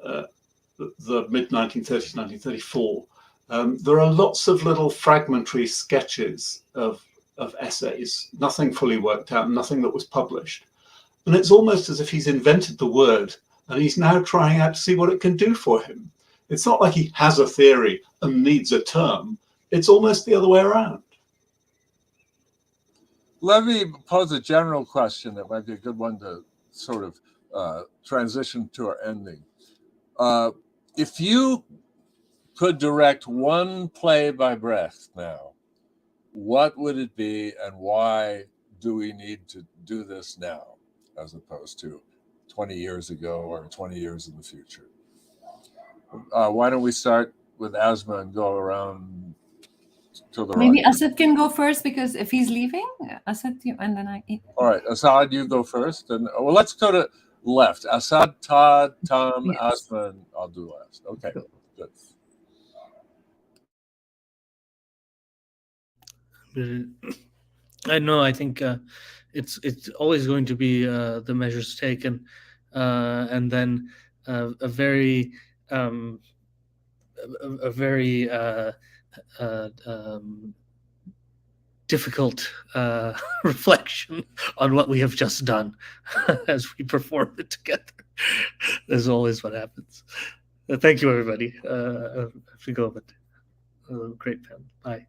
the mid-1930s, 1934, there are lots of little fragmentary sketches of essays, nothing fully worked out, nothing that was published. And it's almost as if he's invented the word and he's now trying out to see what it can do for him. It's not like he has a theory and needs a term. It's almost the other way around. Let me pose a general question that might be a good one to sort of transition to our ending. If you could direct one play by Brecht now, what would it be, and why do we need to do this now as opposed to 20 years ago or 20 years in the future? Why don't we start with Asma and go around to the Maybe right? Asad can go first, because if he's leaving, Asad, and then I. All right, Asad, you go first, and well, let's go to left. Asad, Todd, Tom, Yes. Asma, and I'll do last. Okay, good. I know. I think it's always going to be the measures taken, and then a very difficult reflection on what we have just done as we perform it together. That's always what happens. Thank you, everybody. I have to go, but great panel. Bye.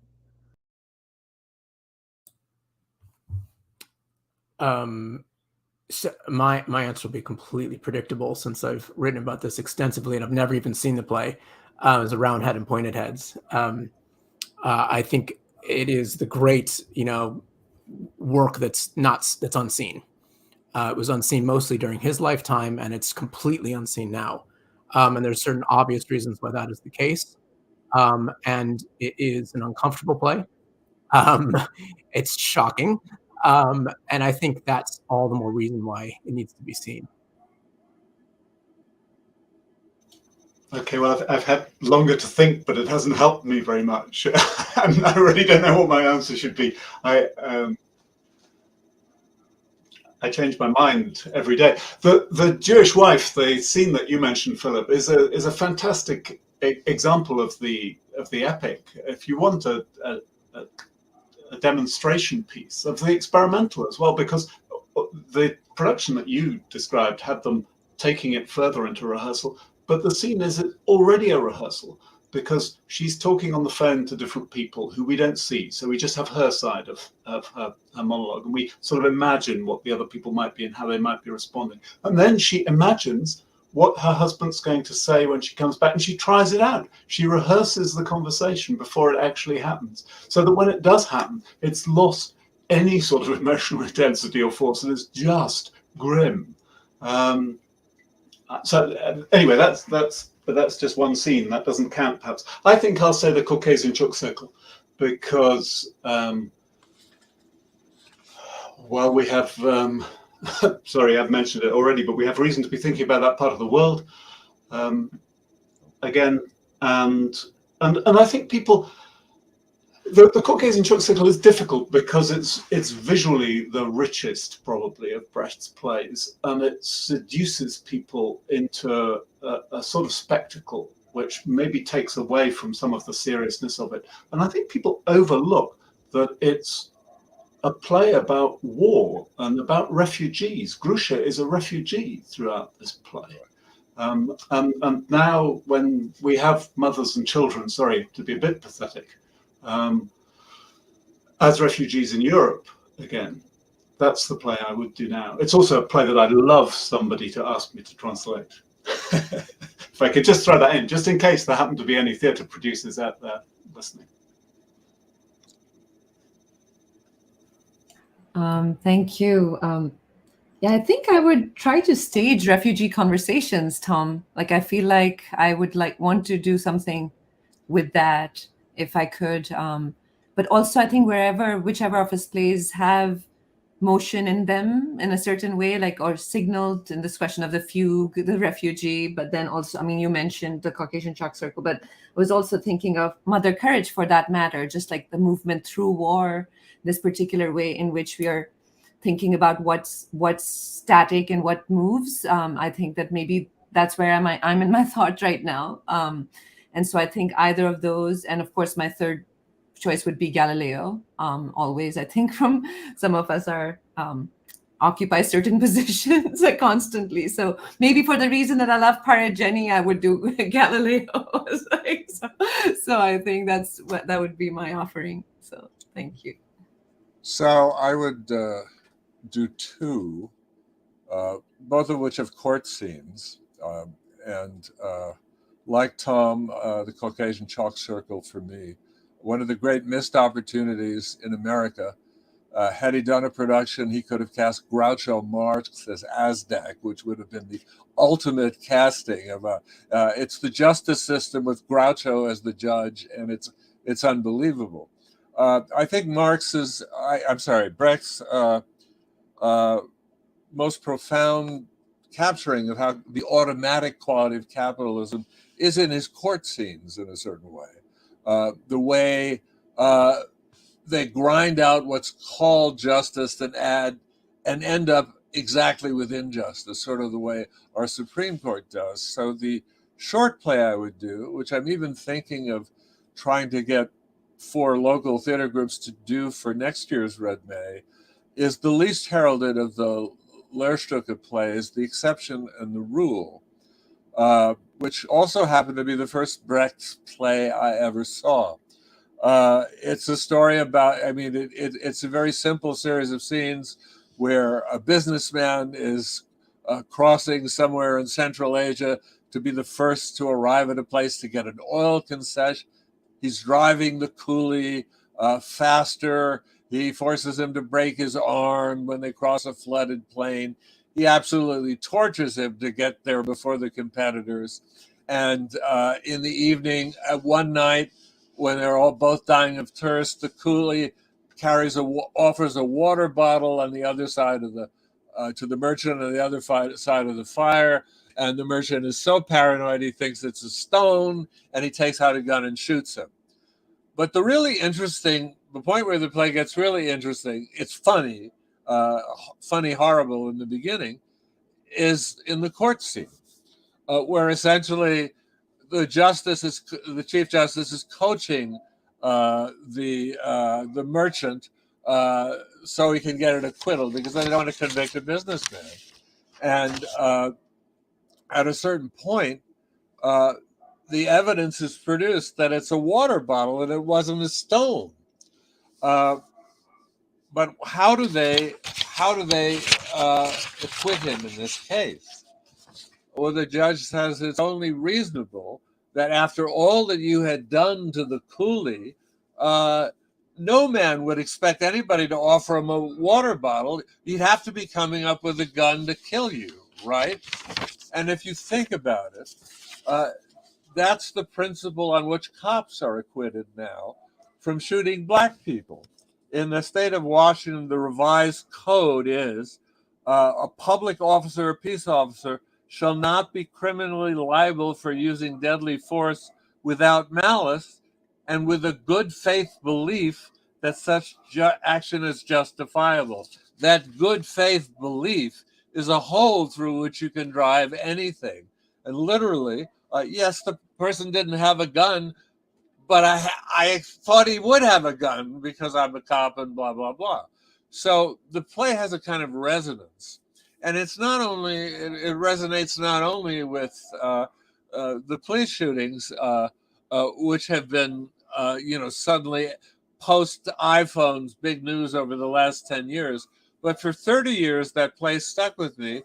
So my answer will be completely predictable, since I've written about this extensively and I've never even seen the play. It's a round head and pointed heads. I think it is the great, work that's unseen. It was unseen mostly during his lifetime, and it's completely unseen now. And there's certain obvious reasons why that is the case. And it is an uncomfortable play. It's shocking. And I think that's all the more reason why it needs to be seen. Okay, well, I've had longer to think, but it hasn't helped me very much. I really don't know what my answer should be. I change my mind every day. The Jewish wife, the scene that you mentioned, Philip, is a fantastic example of the epic. If you want a a demonstration piece of the experimental as well, because the production that you described had them taking it further into rehearsal, but the scene is already a rehearsal because she's talking on the phone to different people who we don't see. So we just have her side of her monologue, and we sort of imagine what the other people might be and how they might be responding. And then she imagines what her husband's going to say when she comes back, and she tries it out. She rehearses the conversation before it actually happens, so that when it does happen, it's lost any sort of emotional intensity or force, and it's just grim. Anyway, that's just one scene. That doesn't count, perhaps. I think I'll say the Caucasian chalk circle, because while we have, sorry, I've mentioned it already, but we have reason to be thinking about that part of the world again, and I think people. The Caucasian chalk circle is difficult because it's visually the richest, probably, of Brecht's plays, and it seduces people into a sort of spectacle which maybe takes away from some of the seriousness of it. And I think people overlook that it's a play about war and about refugees. Grusha is a refugee throughout this play. And now when we have mothers and children, sorry to be a bit pathetic, as refugees in Europe again, that's the play I would do now. It's also a play that I'd love somebody to ask me to translate. If I could just throw that in, just in case there happen to be any theatre producers out there listening. Thank you. Yeah, I think I would try to stage Refugee Conversations, Tom. Like, I feel like I would want to do something with that if I could. But also, I think whichever of his plays have motion in them in a certain way, or signaled in this question of the fugue, the refugee, but then also, I mean, you mentioned the Caucasian chalk circle, but I was also thinking of Mother Courage for that matter, just like the movement through war, this particular way in which we are thinking about what's static and what moves. I think that maybe that's where I'm in my thought right now. And so I think either of those, and of course my third choice would be Galileo. Always, I think from some of us are occupy certain positions constantly. So maybe for the reason that I love Parageni, I would do Galileo. So I think that would be my offering. So thank you. So I would do two, both of which have court scenes, and like Tom, the Caucasian chalk circle for me, one of the great missed opportunities in America. Had he done a production, he could have cast Groucho Marx as Azdak, which would have been the ultimate casting of it's the justice system with Groucho as the judge, and it's unbelievable. I think Brecht's most profound capturing of how the automatic quality of capitalism is in his court scenes in a certain way. The way they grind out what's called justice and end up exactly with injustice, sort of the way our Supreme Court does. So the short play I would do, which I'm even thinking of trying to get 4 local theater groups to do for next year's Red May, is the least heralded of the Lehrstücke plays, The Exception and the Rule, which also happened to be the first Brecht play I ever saw. It's a story about, it's a very simple series of scenes where a businessman is crossing somewhere in Central Asia to be the first to arrive at a place to get an oil concession. He's driving the coolie faster. He forces him to break his arm when they cross a flooded plain. He absolutely tortures him to get there before the competitors. And in the evening, one night, when they're all both dying of thirst, the coolie offers a water bottle on the other side of to the merchant on the other side of the fire. And the merchant is so paranoid, he thinks it's a stone, and he takes out a gun and shoots him. But the point where the play gets really interesting, it's funny, horrible in the beginning, is in the court scene, where essentially the chief justice is coaching the merchant so he can get an acquittal, because they don't want to convict a businessman. And at a certain point, the evidence is produced that it's a water bottle and it wasn't a stone. But how do they acquit him in this case? Well, the judge says it's only reasonable that after all that you had done to the coolie, no man would expect anybody to offer him a water bottle. He'd have to be coming up with a gun to kill you, right? And if you think about it, that's the principle on which cops are acquitted now from shooting black people. In the state of Washington, the revised code is a public officer or peace officer shall not be criminally liable for using deadly force without malice and with a good faith belief that such action is justifiable. That good faith belief is a hole through which you can drive anything. And literally, yes, the person didn't have a gun, but I thought he would have a gun because I'm a cop and blah, blah, blah. So the play has a kind of resonance. And it's not only, it resonates not only with the police shootings, which have been, suddenly post iPhones, big news over the last 10 years, but for 30 years, that play stuck with me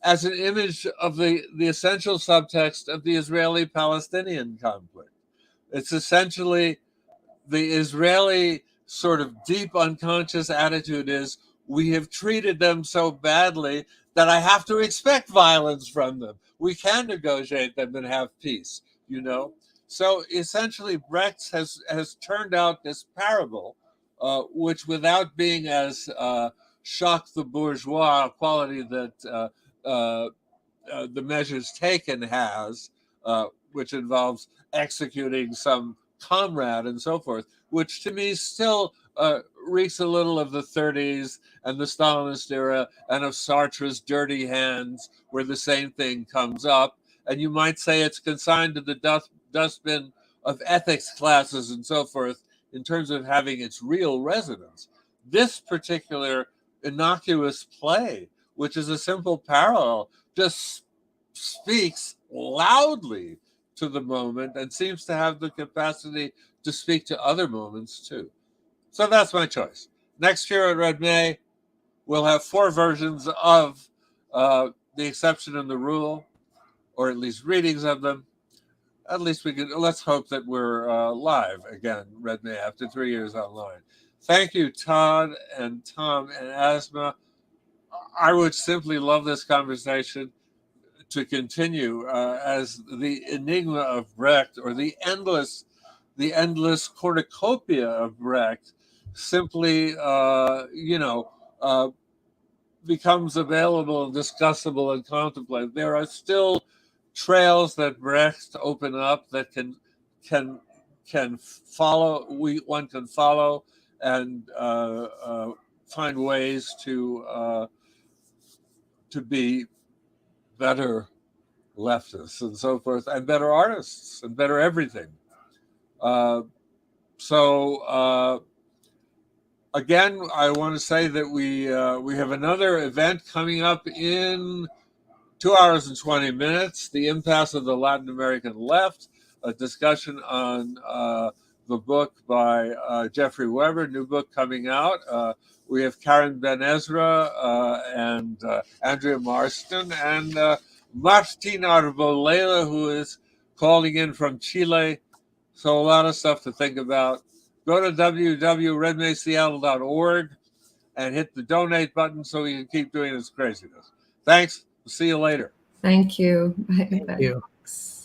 as an image of the essential subtext of the Israeli-Palestinian conflict. It's essentially the Israeli sort of deep unconscious attitude is, we have treated them so badly that I have to expect violence from them. We can negotiate them and have peace, you know? So essentially, Brecht has turned out this parable, which without being as shock the bourgeois quality that the measures taken has, which involves executing some comrade and so forth, which to me still reeks a little of the 30s and the Stalinist era and of Sartre's Dirty Hands, where the same thing comes up. And you might say it's consigned to the dustbin of ethics classes and so forth in terms of having its real resonance. This particular innocuous play, which is a simple parallel, just speaks loudly to the moment and seems to have the capacity to speak to other moments too. So that's my choice. Next year at Red May, we'll have 4 versions of The Exception and the Rule, or at least readings of them. At least we can, let's hope that we're live again, Red May, after 3 years online. Thank you, Todd and Tom and Asma. I would simply love this conversation to continue as the enigma of Brecht, or the endless cornucopia of Brecht, simply, becomes available and discussable and contemplated. There are still trails that Brecht open up that can follow. One can follow and find ways to be better leftists and so forth, and better artists and better everything. Again, I want to say that we have another event coming up in 2 hours and 20 minutes, The Impasse of the Latin American Left, a discussion on the book by Jeffrey Weber, new book coming out. We have Karen Ben Ezra and Andrea Marston and Martin Arboleda, who is calling in from Chile. So a lot of stuff to think about. Go to www.redmayseattle.org and hit the donate button so we can keep doing this craziness. Thanks. We'll see you later. Thank you. Thank you. Thanks.